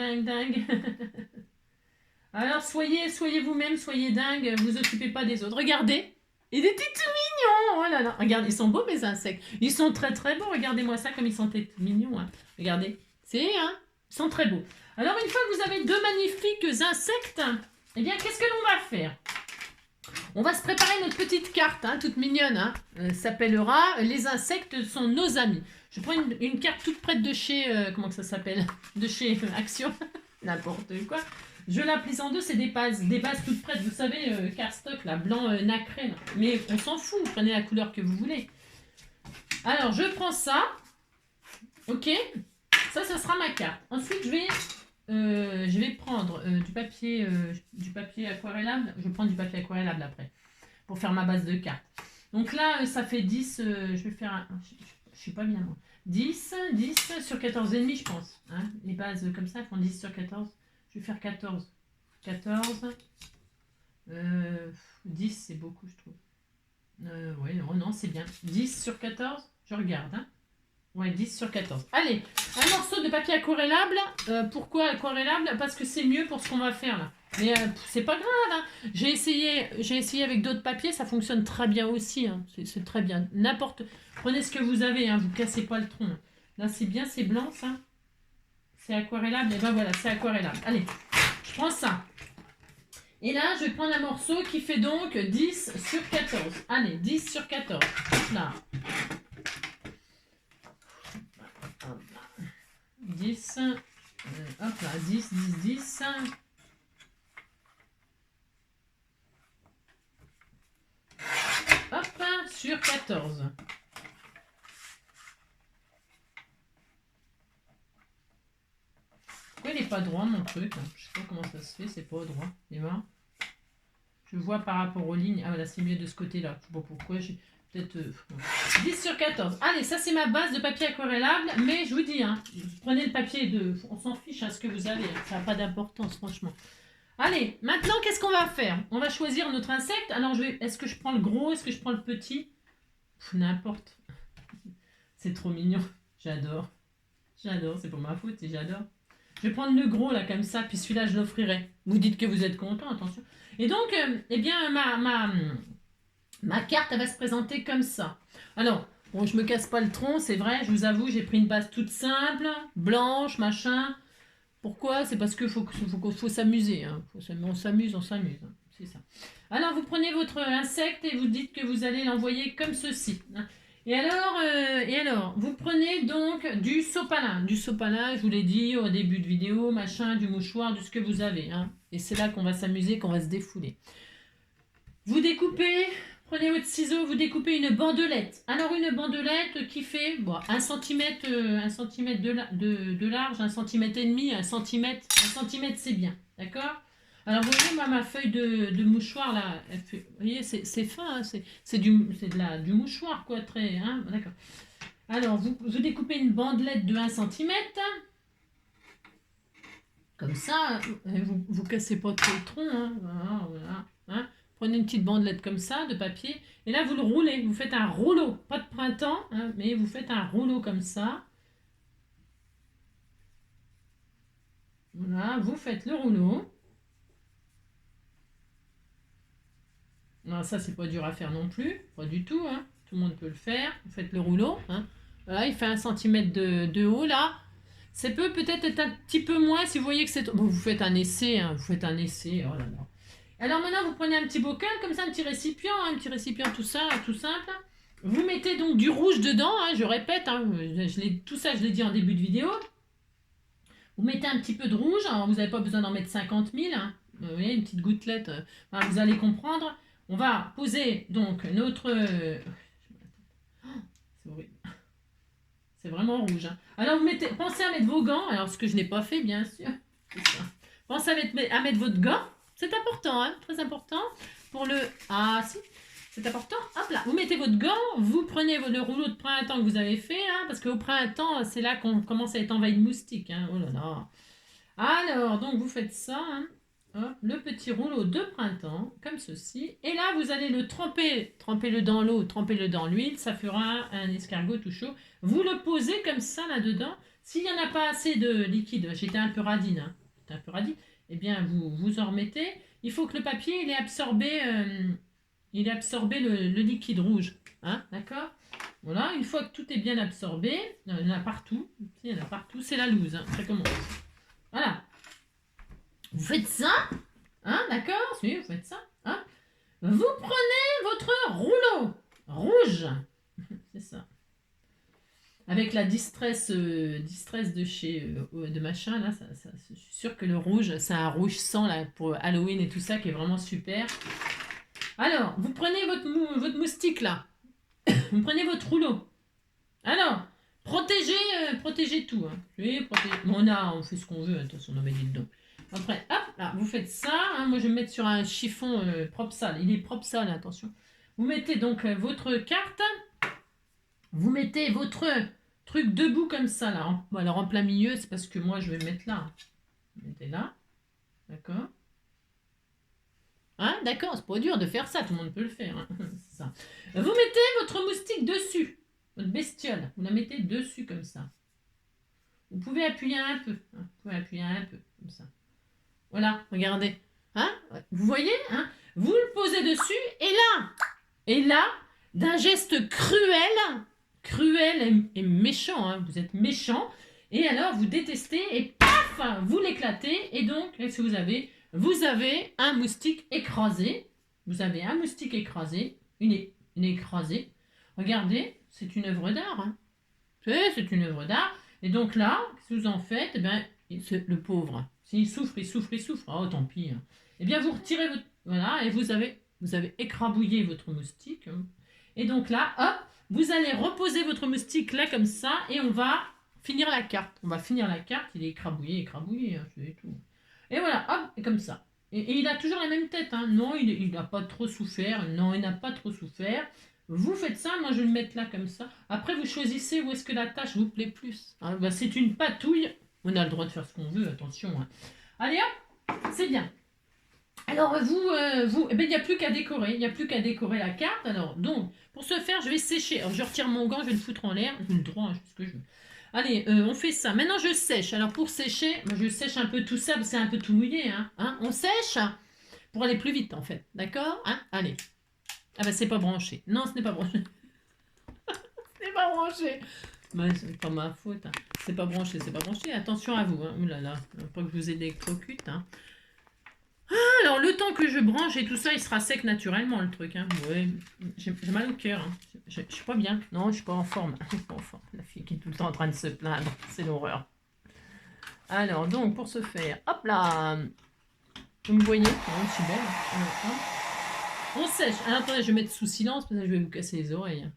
Alors soyez vous-même, soyez dingue, vous occupez pas des autres. Regardez, il était tout mignon. Oh là là, regardez, ils sont beaux mes insectes. Ils sont très beaux. Regardez-moi ça comme ils sont mignons. Hein. Regardez, ils sont très beaux. Alors une fois que vous avez deux magnifiques insectes, eh bien qu'est-ce que l'on va faire? On va se préparer notre petite carte, hein, toute mignonne. Hein. S'appellera Les insectes sont nos amis. Je prends une carte toute prête de chez... comment que ça s'appelle? De chez Action. N'importe quoi. Je la plie en deux, c'est des bases toutes prêtes. Vous savez, cardstock, là, blanc nacré. Là. Mais on s'en fout, vous prenez la couleur que vous voulez. Alors, je prends ça. Ok. Ça sera ma carte. Ensuite, je vais prendre du papier aquarellable. Je vais prendre du papier aquarellable après. Pour faire ma base de carte. Donc là, ça fait 10. Je vais faire je suis pas bien moi. 10 sur 14,5 je pense. Hein. Les bases comme ça font 10 sur 14. Je vais faire 14. 14. 10 c'est beaucoup je trouve. Ouais, non, c'est bien. 10 sur 14, je regarde. Hein. Ouais, 10 sur 14. Allez, un morceau de papier aquarellable. Pourquoi aquarellable? Parce que c'est mieux pour ce qu'on va faire là. Mais c'est pas grave. Hein. J'ai essayé avec d'autres papiers, ça fonctionne très bien aussi. Hein. C'est très bien. Prenez ce que vous avez, hein. Vous cassez pas le tronc. Hein. Là, c'est bien, c'est blanc ça. C'est aquarellable. Et ben voilà, c'est aquarellable. Allez, je prends ça. Et là, je vais prendre un morceau qui fait donc 10 sur 14. Allez, 10 sur 14. Là. 10. Hop là, 10. Hop, sur 14. Pourquoi il n'est pas droit mon truc? Je sais pas comment ça se fait, c'est pas droit. Et voilà. Je vois par rapport aux lignes. Ah là, c'est mieux de ce côté-là. Je sais pas pourquoi. J'ai peut-être 10 sur 14. Allez, ça c'est ma base de papier aquarellable. Mais je vous dis, hein, prenez le papier on s'en fiche à ce que vous avez. Hein, ça n'a pas d'importance, franchement. Allez, maintenant, qu'est-ce qu'on va faire? On va choisir notre insecte. Alors, est-ce que je prends le gros? Est-ce que je prends le petit? N'importe. C'est trop mignon. J'adore. J'adore. C'est pour ma faute si j'adore. Je vais prendre le gros, là, comme ça. Puis celui-là, je l'offrirai. Vous dites que vous êtes content, attention. Et donc, eh bien, ma carte, elle va se présenter comme ça. Alors, bon, je me casse pas le tronc, c'est vrai. Je vous avoue, j'ai pris une base toute simple. Blanche, machin. Pourquoi? C'est parce qu'il faut s'amuser. Hein. On s'amuse, hein. C'est ça. Alors, vous prenez votre insecte et vous dites que vous allez l'envoyer comme ceci. Hein. Et alors, vous prenez donc du sopalin. Du sopalin, je vous l'ai dit au début de vidéo, machin, du mouchoir, de ce que vous avez. Hein. Et c'est là qu'on va s'amuser, qu'on va se défouler. Vous découpez, prenez votre ciseau, vous découpez une bandelette. Alors une bandelette qui fait 1 cm, de large, 1,5 cm, 1 cm, 1 cm c'est bien, d'accord? Alors vous voyez, moi, ma feuille de mouchoir là, vous voyez, c'est fin, hein, c'est du mouchoir quoi, très, hein, d'accord. Alors vous découpez une bandelette de 1 cm, comme ça, vous cassez pas trop le tronc, hein, voilà, hein. Prenez une petite bandelette comme ça, de papier, et là vous le roulez, vous faites un rouleau, pas de printemps, hein, mais vous faites un rouleau comme ça. Voilà, vous faites le rouleau. Non, ça c'est pas dur à faire non plus, pas du tout, hein. Tout le monde peut le faire. Vous faites le rouleau, hein. Voilà, il fait 1 cm de haut là. Ça peut peut-être être un petit peu moins si vous voyez que c'est... Bon, vous faites un essai, hein, vous faites un essai, oh là là. Alors maintenant, vous prenez un petit bocal, comme ça, un petit récipient, tout ça, tout simple. Vous mettez donc du rouge dedans, hein, je répète, hein, tout ça je l'ai dit en début de vidéo. Vous mettez un petit peu de rouge, alors vous n'avez pas besoin d'en mettre 50 000, hein, vous voyez, une petite gouttelette, vous allez comprendre. On va poser donc notre... c'est horrible. C'est vraiment rouge. Hein. Alors pensez à mettre vos gants, alors ce que je n'ai pas fait bien sûr. Pensez à mettre votre gant. C'est important, hein, très important. Pour le... Ah, si, c'est important. Hop là, vous mettez votre gant, vous prenez le rouleau de printemps que vous avez fait, hein, parce qu'au printemps, c'est là qu'on commence à être envahi de moustiques. Hein. Oh là là. Alors, donc vous faites ça, hein, le petit rouleau de printemps, comme ceci. Et là, vous allez le tremper. Trempez-le dans l'eau, trempez-le dans l'huile, ça fera un escargot tout chaud. Vous le posez comme ça, là-dedans. S'il n'y en a pas assez de liquide, j'étais un peu radine, hein, eh bien, vous en remettez. Il faut que le papier, il ait absorbé, le liquide rouge. Hein, d'accord? Voilà, une fois que tout est bien absorbé, il y en a partout. C'est la loose, hein, ça commence. Voilà. Vous faites ça, hein, d'accord? Oui, vous faites ça, hein. Vous prenez votre rouleau rouge. C'est ça. Avec la distress de chez de machin là, je suis sûre que le rouge, c'est un rouge sang là pour Halloween et tout ça qui est vraiment super. Alors, vous prenez votre moustique là, vous prenez votre rouleau. Alors, protégez tout. Hein. Bon, on fait ce qu'on veut, attention, on en met dedans. Après, hop, là, vous faites ça. Hein, moi, je vais me mettre sur un chiffon propre sale. Il est propre sale, attention. Vous mettez donc votre carte. Vous mettez votre truc debout comme ça, là. Alors, en plein milieu, c'est parce que moi, je vais me mettre là. Vous mettez là. D'accord. Hein, d'accord, c'est pas dur de faire ça. Tout le monde peut le faire. Hein. C'est ça. Vous mettez votre moustique dessus. Votre bestiole. Vous la mettez dessus comme ça. Vous pouvez appuyer un peu. Hein. Vous pouvez appuyer un peu, comme ça. Voilà, regardez. Hein? Vous voyez, hein? Vous le posez dessus, et là, d'un geste cruel et méchant, hein? Vous êtes méchant, et alors vous détestez, et paf, vous l'éclatez, et donc, qu'est-ce que vous avez? Vous avez un moustique écrasé. Vous avez un moustique écrasé, une écrasée. Regardez, c'est une œuvre d'art. Hein? C'est une œuvre d'art. Et donc là, qu'est-ce que vous en faites? Eh bien, le pauvre, s'il souffre, il souffre. Oh, tant pis. Hein. Eh bien, vous retirez votre... Voilà, et vous avez écrabouillé votre moustique. Et donc là, hop, vous allez reposer votre moustique là comme ça, et on va finir la carte. Il est écrabouillé, hein, c'est tout. Et voilà, hop, et comme ça. Et il a toujours la même tête. Hein. Non, il n'a pas trop souffert. Vous faites ça, moi je vais le mettre là comme ça. Après, vous choisissez où est-ce que la tâche vous plaît plus. Hein, c'est une patouille. On a le droit de faire ce qu'on veut, attention. Hein. Allez hop, c'est bien. Alors, eh ben, il n'y a plus qu'à décorer. Il n'y a plus qu'à décorer la carte. Alors, donc, pour ce faire, je vais sécher. Alors, je retire mon gant, je vais le foutre en l'air. J'ai le droit, hein, je fais ce que je veux. Allez, on fait ça. Maintenant, je sèche. Alors, pour sécher, moi, je sèche un peu tout ça, parce que c'est un peu tout mouillé. Hein. On sèche pour aller plus vite, en fait. D'accord, hein. Allez. Ah, bah, c'est pas branché. Non, ce n'est pas branché. C'est pas branché. Bah, c'est pas ma faute. Hein. C'est pas branché, c'est pas branché. Attention à vous. Hein. Ouh là là, pas que je vous électrocute. Hein. Alors, le temps que je branche et tout ça, il sera sec naturellement, le truc. Hein. Ouais, j'ai mal au cœur. Hein. Je suis pas bien. Non, je suis pas en forme. Je suis pas en forme. La fille qui est tout le temps en train de se plaindre. C'est l'horreur. Alors, donc, pour ce faire, hop là. Vous me voyez? Oh, c'est belle. Hein. On sèche. Alors, attendez, je vais mettre sous silence parce que je vais vous casser les oreilles.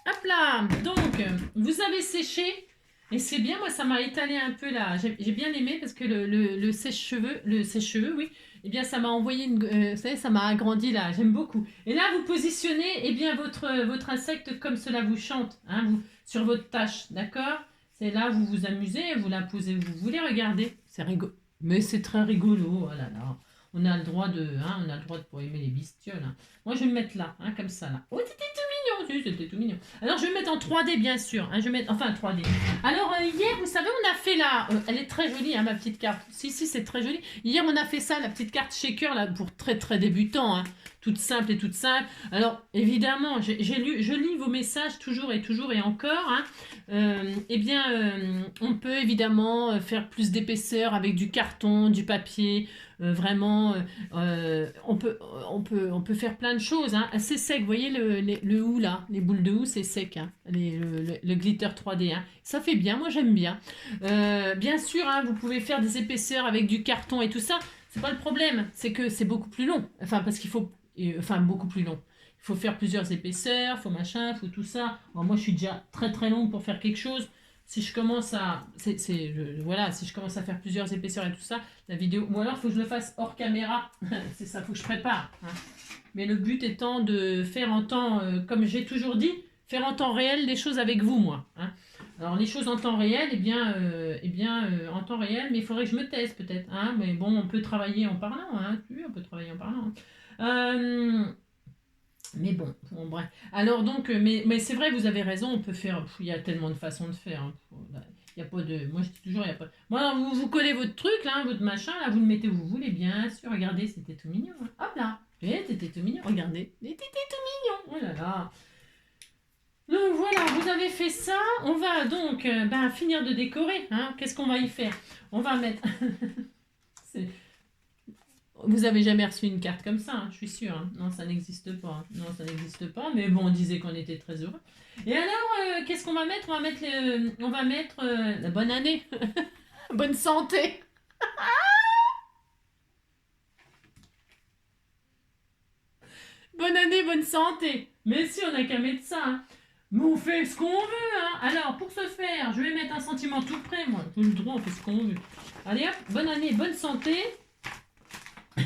Hop là. Donc, vous avez séché. Et c'est bien, moi ça m'a étalé un peu là. J'ai bien aimé parce que le sèche-cheveux, oui, eh bien ça m'a envoyé vous savez, ça m'a agrandi là. J'aime beaucoup. Et là vous positionnez, eh bien votre insecte comme cela vous chante, hein, sur votre tâche, d'accord? C'est là vous vous amusez, vous la posez où vous voulez, regardez, c'est rigolo. Mais c'est très rigolo, oh là là. On a le droit on a le droit de pour aimer les bestioles. Hein. Moi je vais me mettre là, hein, comme ça là. Oh c'était tout mignon, si, c'était tout mignon. Alors je vais me mettre en 3D bien sûr, hein, je vais mettre, enfin 3D. Alors hier, vous savez, on a fait là, elle est très jolie, hein, ma petite carte. Si, c'est très joli. Hier, on a fait ça, la petite carte shaker, là, pour très, très débutant. Hein. Toute simple et toute simple. Alors, évidemment, je lis vos messages toujours et encore. Hein. Eh bien, on peut évidemment faire plus d'épaisseur avec du carton, du papier. Vraiment, on peut faire plein de choses. Hein. C'est sec, vous voyez le hou là, les boules de hou, c'est sec. Hein. Le glitter 3D. Hein. Ça fait bien, moi j'aime bien. Bien sûr, hein, vous pouvez faire des épaisseurs avec du carton et tout ça. C'est pas le problème, c'est que c'est beaucoup plus long. Enfin, parce qu'il faut. Enfin, beaucoup plus long. Il faut faire plusieurs épaisseurs, faut machin, faut tout ça. Alors, moi, je suis déjà très très longue pour faire quelque chose. Si je commence à. Voilà, si je commence à faire plusieurs épaisseurs et tout ça, la vidéo. Ou alors, il faut que je le fasse hors caméra. C'est ça, il faut que je prépare. Hein. Mais le but étant de faire en temps, comme j'ai toujours dit, faire en temps réel les choses avec vous, moi. Hein. Alors les choses en temps réel, en temps réel, mais il faudrait que je me teste peut-être. Hein, mais bon, on peut travailler en parlant. Hein, oui, on peut travailler en parlant. Hein. Mais bon, bref. Alors donc, mais c'est vrai, vous avez raison, on peut faire. Il y a tellement de façons de faire. Hein. Il y a pas de. Moi, je dis toujours, il y a pas. Moi, alors, vous collez votre truc, là, votre machin, là, vous le mettez où vous voulez, bien sûr. Regardez, c'était tout mignon. Hein. Hop là. C'était tout mignon. Regardez. C'était tout mignon. Oh là là. Donc voilà, vous avez fait ça. On va donc finir de décorer. Hein. Qu'est-ce qu'on va y faire? On va mettre. Vous avez jamais reçu une carte comme ça, hein, je suis sûre. Hein. Non, ça n'existe pas. Hein. Non, ça n'existe pas. Mais bon, on disait qu'on était très heureux. Et alors, qu'est-ce qu'on va mettre? On va mettre la bonne année. Bonne santé. Bonne année, bonne santé. Mais si, on n'a qu'à mettre ça. Hein. Mais on fait ce qu'on veut. Hein. Alors, pour ce faire, je vais mettre un sentiment tout près, moi. Tout le droit, on fait ce qu'on veut. Allez hop, bonne année, bonne santé. C'est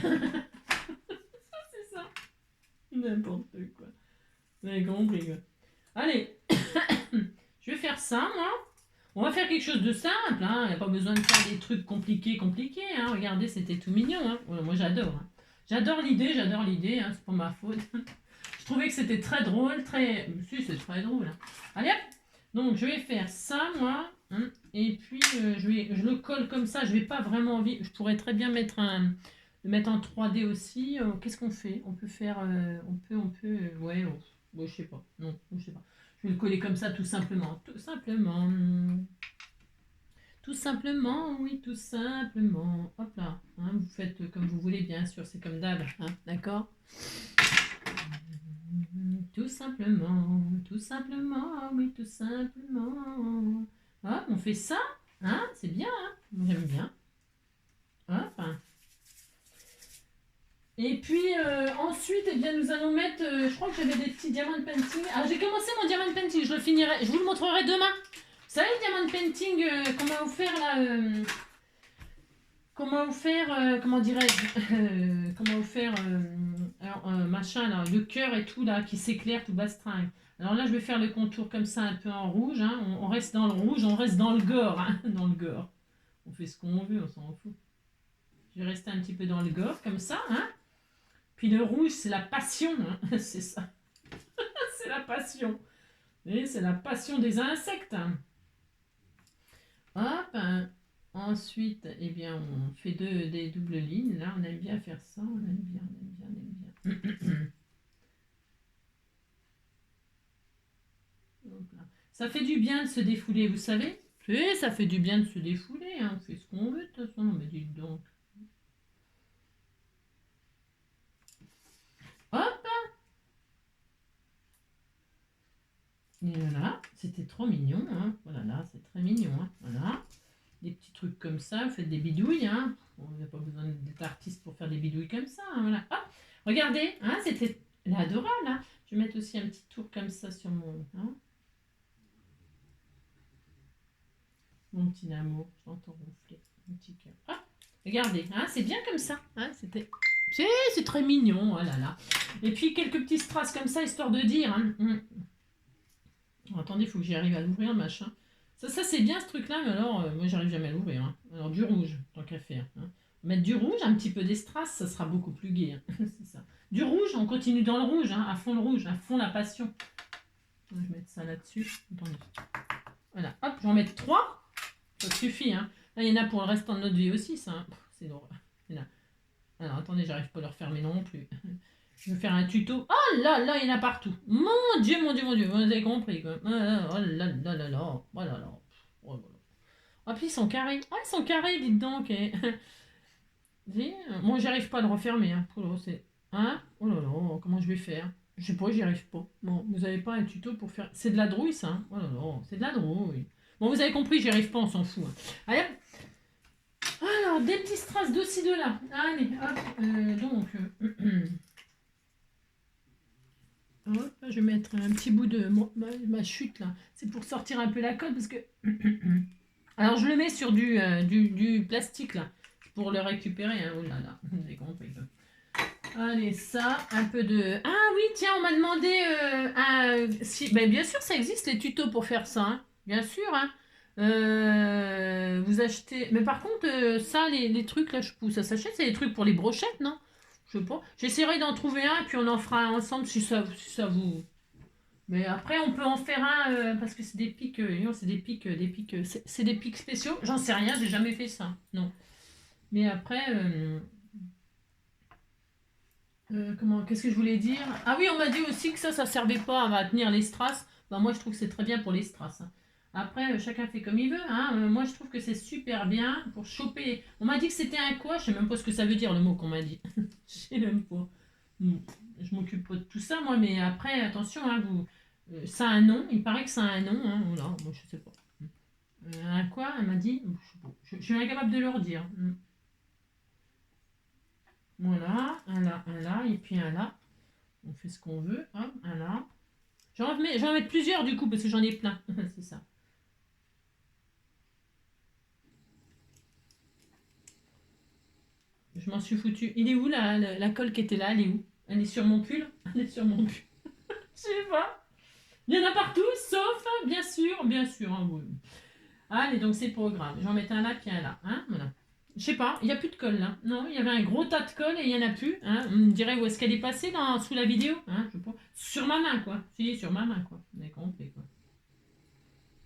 ça. N'importe quoi. Vous avez compris, quoi. Allez, je vais faire ça, moi. On va faire quelque chose de simple. Il n'y a pas besoin de faire des trucs compliqués. Hein. Regardez, c'était tout mignon. Hein. Moi, j'adore. Hein. J'adore l'idée. Hein. C'est pas ma faute. Je trouvais que c'était très drôle. Si, c'est très drôle. Hein. Allez, hop. Donc, je vais faire ça, moi. Hein. Et puis, je le colle comme ça. Je vais pas vraiment envie. Je pourrais très bien mettre le mettre en 3D aussi. Qu'est-ce qu'on fait? On peut faire. Ouais, je sais pas. Non, je sais pas. Je vais le coller comme ça, tout simplement. Tout simplement. Tout simplement, oui, tout simplement. Hop là. Hein, vous faites comme vous voulez, bien sûr. C'est comme d'hab. Hein, d'accord? Tout simplement. Tout simplement, oui, tout simplement. Hop, on fait ça. Hein, c'est bien. Hein, j'aime bien. Hop. Et puis ensuite, eh bien, nous allons mettre, je crois que j'avais des petits diamants painting. Alors j'ai commencé mon diamant painting, je le finirai, je vous le montrerai demain. Vous savez le diamant painting qu'on m'a offert là, qu'on m'a offert, comment dirais-je, qu'on m'a offert, machin là, le cœur et tout là, qui s'éclaire tout bastringue. Alors là je vais faire le contour comme ça un peu en rouge, hein. On reste dans le rouge, on reste dans le gore, hein, dans le gore. On fait ce qu'on veut, on s'en fout. Je vais rester un petit peu dans le gore, comme ça. Hein. Puis le rouge, c'est la passion. Hein. C'est ça. C'est la passion. Et c'est la passion des insectes. Hop. Hein. Ensuite, eh bien, on fait des doubles lignes. Là, on aime bien faire ça. On aime bien, on aime bien, on aime bien. Ça fait du bien de se défouler, vous savez. Oui, ça fait du bien de se défouler. Hein. On fait ce qu'on veut, de toute façon. Mais dites donc. Hop. Et voilà, c'était trop mignon. Hein. Voilà, là, c'est très mignon. Hein. Voilà. Des petits trucs comme ça, vous faites des bidouilles. Hein. On n'a pas besoin d'être artiste pour faire des bidouilles comme ça. Hein. Voilà. Hop. Regardez, hein, c'était adorable. Hein. Je vais mettre aussi un petit tour comme ça sur mon... Hein. Mon petit amour, je l'entends ronfler, mon petit cœur. Ah, regardez, hein, c'est bien comme ça. Hein, c'est très mignon, oh là là. Et puis quelques petits strass comme ça, histoire de dire. Hein, Oh, attendez, il faut que j'y arrive à l'ouvrir, machin. Ça c'est bien ce truc-là, mais alors, moi j'arrive jamais à l'ouvrir. Hein. Alors du rouge, tant qu'à faire. Hein. Mettre du rouge, un petit peu des strass, ça sera beaucoup plus gai. Hein. C'est ça. Du rouge, on continue dans le rouge, hein, à fond le rouge, à fond la passion. Je vais mettre ça là-dessus. Attendez. Voilà, hop, je vais en mettre 3. Ça suffit, hein. Là, il y en a pour le restant de notre vie aussi, ça. Hein. C'est drôle. Alors, attendez, j'arrive pas à le refermer non plus. Je vais faire un tuto. Oh là là, il y en a partout. Mon Dieu, mon Dieu, mon Dieu. Vous avez compris, quoi. Oh là là là là là. Oh là là. Oh là là. Ah, puis ils sont carrés. Ah, ils sont carrés, dites donc. Bon, j'arrive pas à le refermer. Hein. Hein. Oh là là, comment je vais faire? Je sais pas, j'y arrive pas. Bon, vous avez pas un tuto pour faire... C'est de la drouille, ça. Hein. Oh là là, c'est de la drouille. Bon, vous avez compris, j'y arrive pas, on s'en fout. Hein. Allez, alors, des petits strass de ci, de là. Allez, hop, donc... hop, je vais mettre un petit bout de ma chute, là. C'est pour sortir un peu la colle, parce que... Alors, je le mets sur du plastique, là, pour le récupérer. Hein. Oh là là, vous avez compris. Allez, ça, un peu de... Ah oui, tiens, on m'a demandé... si... ben, bien sûr, ça existe, les tutos pour faire ça. Hein. Bien sûr, hein. Vous achetez... Mais par contre, ça, les trucs, là, ça s'achète, c'est les trucs pour les brochettes, non? Je sais pas. J'essaierai d'en trouver un, et puis on en fera un ensemble si ça vous... Mais après, on peut en faire un, parce que c'est des pics... non, c'est des pics... c'est des pics spéciaux. J'en sais rien, j'ai jamais fait ça. Non. Mais après... qu'est-ce que je voulais dire? Ah oui, on m'a dit aussi que ça servait pas à maintenir les strass. Ben, moi, je trouve que c'est très bien pour les strass. Hein. Après, chacun fait comme il veut. Hein. Moi, je trouve que c'est super bien pour choper. On m'a dit que c'était un quoi? Je sais même pas ce que ça veut dire, le mot qu'on m'a dit. Je sais même pas. Je m'occupe pas de tout ça, moi, mais après, attention, hein, ça a un nom. Il paraît que ça a un nom. Hein. Voilà, moi, je sais pas. Un quoi? Elle m'a dit. Je suis incapable de leur dire. Voilà, un là, et puis un là. On fait ce qu'on veut. Hop, un là. J'en vais en mettre plusieurs du coup, parce que j'en ai plein. C'est ça. Je m'en suis foutu. Il est où la colle qui était là? Elle est où? Elle est sur mon pull? Elle est sur mon pull. Je sais pas. Il y en a partout, sauf, bien sûr. Hein, oui. Allez, donc c'est programme. J'en mets un là, puis un là. Hein, voilà. Je sais pas, il n'y a plus de colle là. Non, il y avait un gros tas de colle et il n'y en a plus. Hein. On me dirait où est-ce qu'elle est passée sous la vidéo. Hein, je sais pas. Sur ma main, quoi. Si, sur ma main, quoi. Vous avez compris, quoi.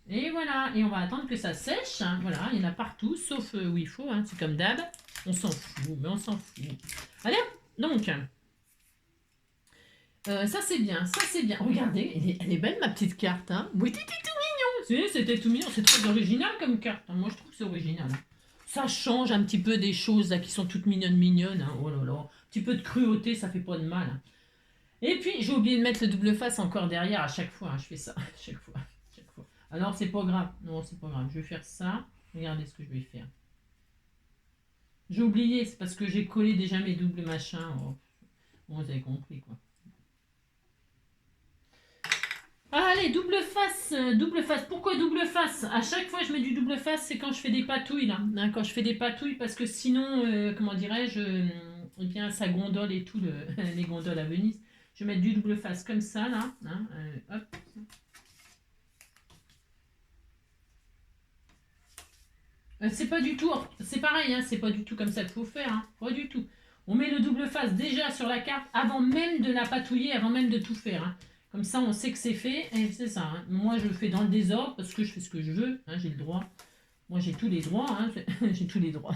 Et voilà, et on va attendre que ça sèche. Hein. Voilà, il y en a partout, sauf où il faut. Hein. C'est comme d'hab. On s'en fout, mais on s'en fout. Allez, donc. Ça c'est bien, ça c'est bien. Regardez, elle est belle ma petite carte. Hein. Oui, c'était tout mignon. C'était tout mignon. C'est très original comme carte. Hein. Moi je trouve que c'est original. Hein. Ça change un petit peu des choses là, qui sont toutes mignonnes. Hein. Oh là là. Un petit peu de cruauté, ça fait pas de mal. Hein. Et puis j'ai oublié de mettre le double face encore derrière à chaque fois. Hein. Je fais ça à chaque fois. Alors c'est pas grave. Non, c'est pas grave. Je vais faire ça. Regardez ce que je vais faire. J'ai oublié, c'est parce que j'ai collé déjà mes doubles machins. Oh. Bon, vous avez compris quoi. Allez, double face, double face. Pourquoi double face? À chaque fois je mets du double face, c'est quand je fais des patouilles là. Hein, quand je fais des patouilles, parce que sinon, comment dirais-je, eh bien ça gondole et tout, les gondoles à Venise. Je vais mettre du double face comme ça là. Hein, hop. C'est pas du tout, c'est pareil, hein, c'est pas du tout comme ça qu'il faut faire, hein, pas du tout. On met le double face déjà sur la carte avant même de la patouiller, avant même de tout faire. Hein. Comme ça, on sait que c'est fait et c'est ça. Hein. Moi, je le fais dans le désordre parce que je fais ce que je veux, hein, j'ai le droit. Moi, j'ai tous les droits, hein, j'ai tous les droits.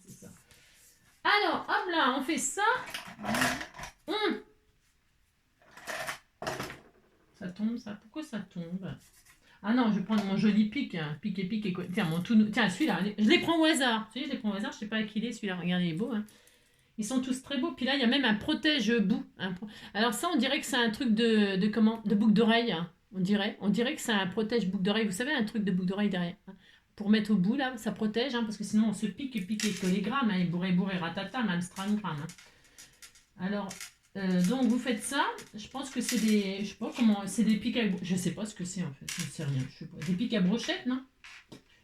C'est ça. Alors, hop là, on fait ça. Ça tombe, ça. Pourquoi ça tombe? Ah non, je vais prendre mon joli pic, hein. Pic et pic et quoi. Tiens, Tiens, celui-là, je les prends au hasard. Tu sais, je les prends au hasard, je sais pas à qui il est celui-là. Regardez, il est beau. Hein. Ils sont tous très beaux. Puis là, il y a même un protège-bout. Alors ça, on dirait que c'est un truc de comment? De boucle d'oreille. Hein. On dirait que c'est un protège-boucle d'oreille. Vous savez, un truc de boucle d'oreille derrière. Hein. Pour mettre au bout, là, ça protège. Hein, parce que sinon, on se pique et les grammes. Hein, et bourré, ratata, même stramogramme. Hein. Alors... donc vous faites ça, je pense que c'est des, je sais pas comment, c'est des pics à, je sais pas ce que c'est en fait, je ne sais rien, je sais pas, des pics à brochette, non?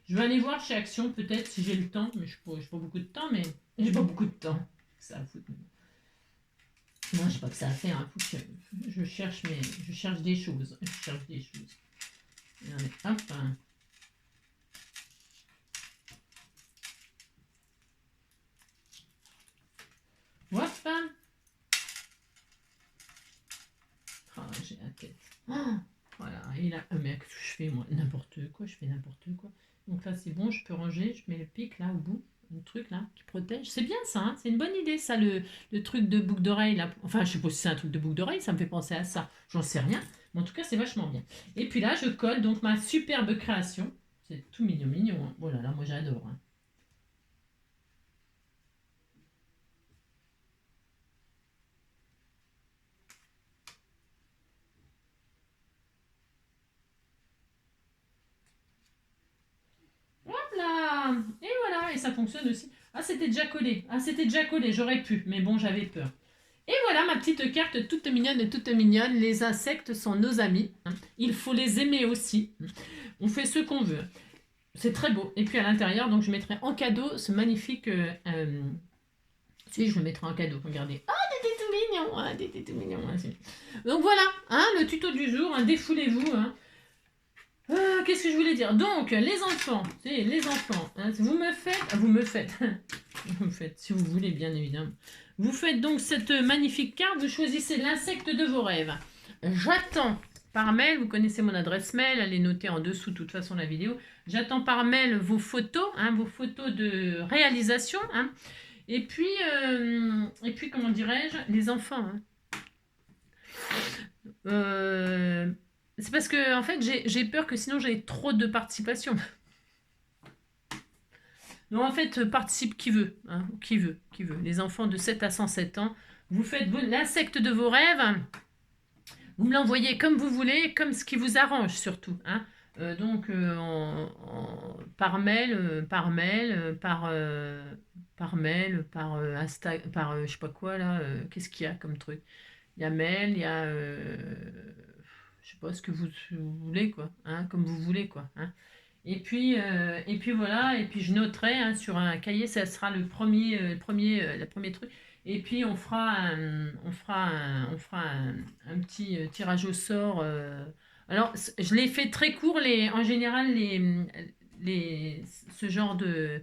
Je vais aller voir chez Action peut-être si j'ai le temps, mais je n'ai pas beaucoup de temps, mais j'ai pas beaucoup de temps, ça à foutre. Non, j'ai pas que ça à faire, hein. Faut que je cherche des choses, Allez, hop. Hop. Ah, j'ai la tête. Oh, voilà, et là, mais que je fais moi n'importe quoi, je fais n'importe quoi. Donc là, c'est bon, je peux ranger, je mets le pic là au bout, le truc là qui protège. C'est bien ça, hein, c'est une bonne idée ça, le truc de boucle d'oreille là. Enfin, je sais pas si c'est un truc de boucle d'oreille, ça me fait penser à ça. J'en sais rien, mais en tout cas, c'est vachement bien. Et puis là, je colle donc ma superbe création. C'est tout mignon, mignon. Hein. Oh là là, moi j'adore. Hein. Là. Et voilà, et ça fonctionne aussi. Ah, c'était déjà collé, j'aurais pu, mais bon, j'avais peur. Et voilà ma petite carte toute mignonne. Les insectes sont nos amis. Hein. Il faut les aimer aussi. On fait ce qu'on veut. C'est très beau. Et puis à l'intérieur, donc je mettrai en cadeau ce magnifique... si, je le mettrai en cadeau, regardez. Ah, t'étais tout mignon. Ah, t'étais tout mignon. Hein, donc voilà, hein, le tuto du jour. Hein, défoulez-vous. Hein. Qu'est-ce que je voulais dire? Donc, les enfants, hein, vous me faites, si vous voulez, bien évidemment. Vous faites donc cette magnifique carte, vous choisissez l'insecte de vos rêves. J'attends par mail, vous connaissez mon adresse mail, elle est notée en dessous de toute façon la vidéo. J'attends par mail vos photos, hein, vos photos de réalisation. Hein. Et puis, comment dirais-je, les enfants. Hein. C'est parce que en fait j'ai peur que sinon j'ai trop de participation. Donc en fait participe qui veut, hein, qui veut. Les enfants de 7 à 107 ans, vous faites l'insecte de vos rêves, vous me l'envoyez comme vous voulez, comme ce qui vous arrange surtout. Hein. Donc par mail, par Insta, par je sais pas quoi là, qu'est-ce qu'il y a comme truc? Il y a mail, il y a je sais pas ce que vous voulez quoi, hein, comme vous voulez quoi. Hein. Et puis voilà, et puis je noterai hein, sur un cahier, ça sera le premier truc. Et puis on fera un petit tirage au sort. Alors je l'ai fait très court, en général ce genre de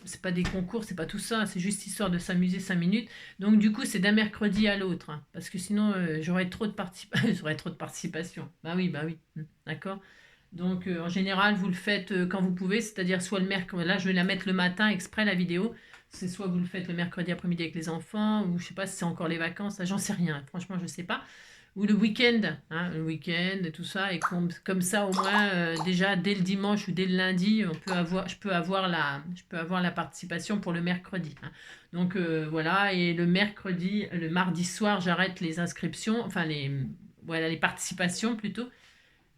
c'est pas des concours, c'est pas tout ça, c'est juste histoire de s'amuser 5 minutes. Donc du coup, c'est d'un mercredi à l'autre, hein, parce que sinon j'aurais trop de participation. Bah oui, d'accord. Donc en général, vous le faites quand vous pouvez, c'est-à-dire soit le mercredi, là je vais la mettre le matin exprès la vidéo, c'est soit vous le faites le mercredi après-midi avec les enfants, ou je sais pas si c'est encore les vacances, j'en sais rien, franchement je sais pas. Ou le week-end, hein, et tout ça, et comme ça au moins déjà dès le dimanche ou dès le lundi, je peux avoir la participation pour le mercredi. Hein. Donc voilà, et le mardi soir, j'arrête les inscriptions, enfin les participations plutôt.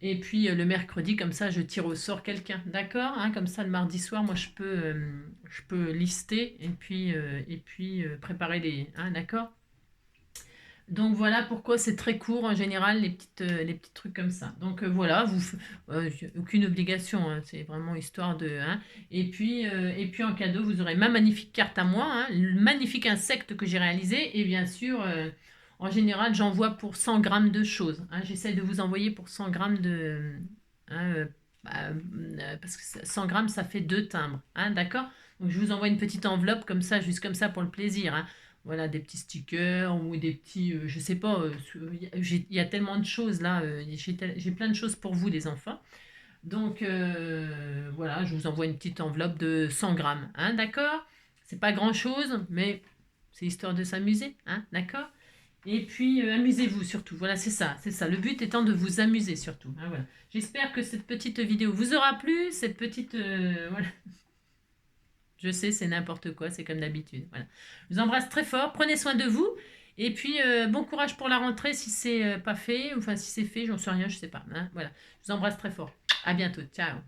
Et puis le mercredi, comme ça, je tire au sort quelqu'un, d'accord, hein, comme ça, le mardi soir, moi, je peux lister et puis préparer hein, d'accord. Donc voilà pourquoi c'est très court en général les petits trucs comme ça. Donc voilà, aucune obligation, hein, c'est vraiment histoire de. Hein. Et puis en cadeau vous aurez ma magnifique carte à moi, hein, le magnifique insecte que j'ai réalisé et bien sûr en général j'envoie pour 100 grammes de choses. Hein, j'essaie de vous envoyer pour 100 grammes de hein, parce que 100 grammes, ça fait 2 timbres, hein, d'accord? Donc je vous envoie une petite enveloppe comme ça, juste comme ça pour le plaisir, hein. Voilà, des petits stickers ou des petits, je sais pas, il y a tellement de choses là, j'ai plein de choses pour vous, les enfants. Donc voilà, je vous envoie une petite enveloppe de 100 grammes, hein, d'accord? C'est pas grand-chose, mais c'est histoire de s'amuser, hein, d'accord? Et puis amusez-vous surtout, voilà, c'est ça, c'est ça. Le but étant de vous amuser surtout, hein, voilà. J'espère que cette petite vidéo vous aura plu, cette petite, voilà. Je sais, c'est n'importe quoi, c'est comme d'habitude, voilà. Je vous embrasse très fort, prenez soin de vous. Et puis, bon courage pour la rentrée si c'est pas fait, enfin si c'est fait, j'en sais rien, je sais pas, hein, voilà. Je vous embrasse très fort. À bientôt, ciao.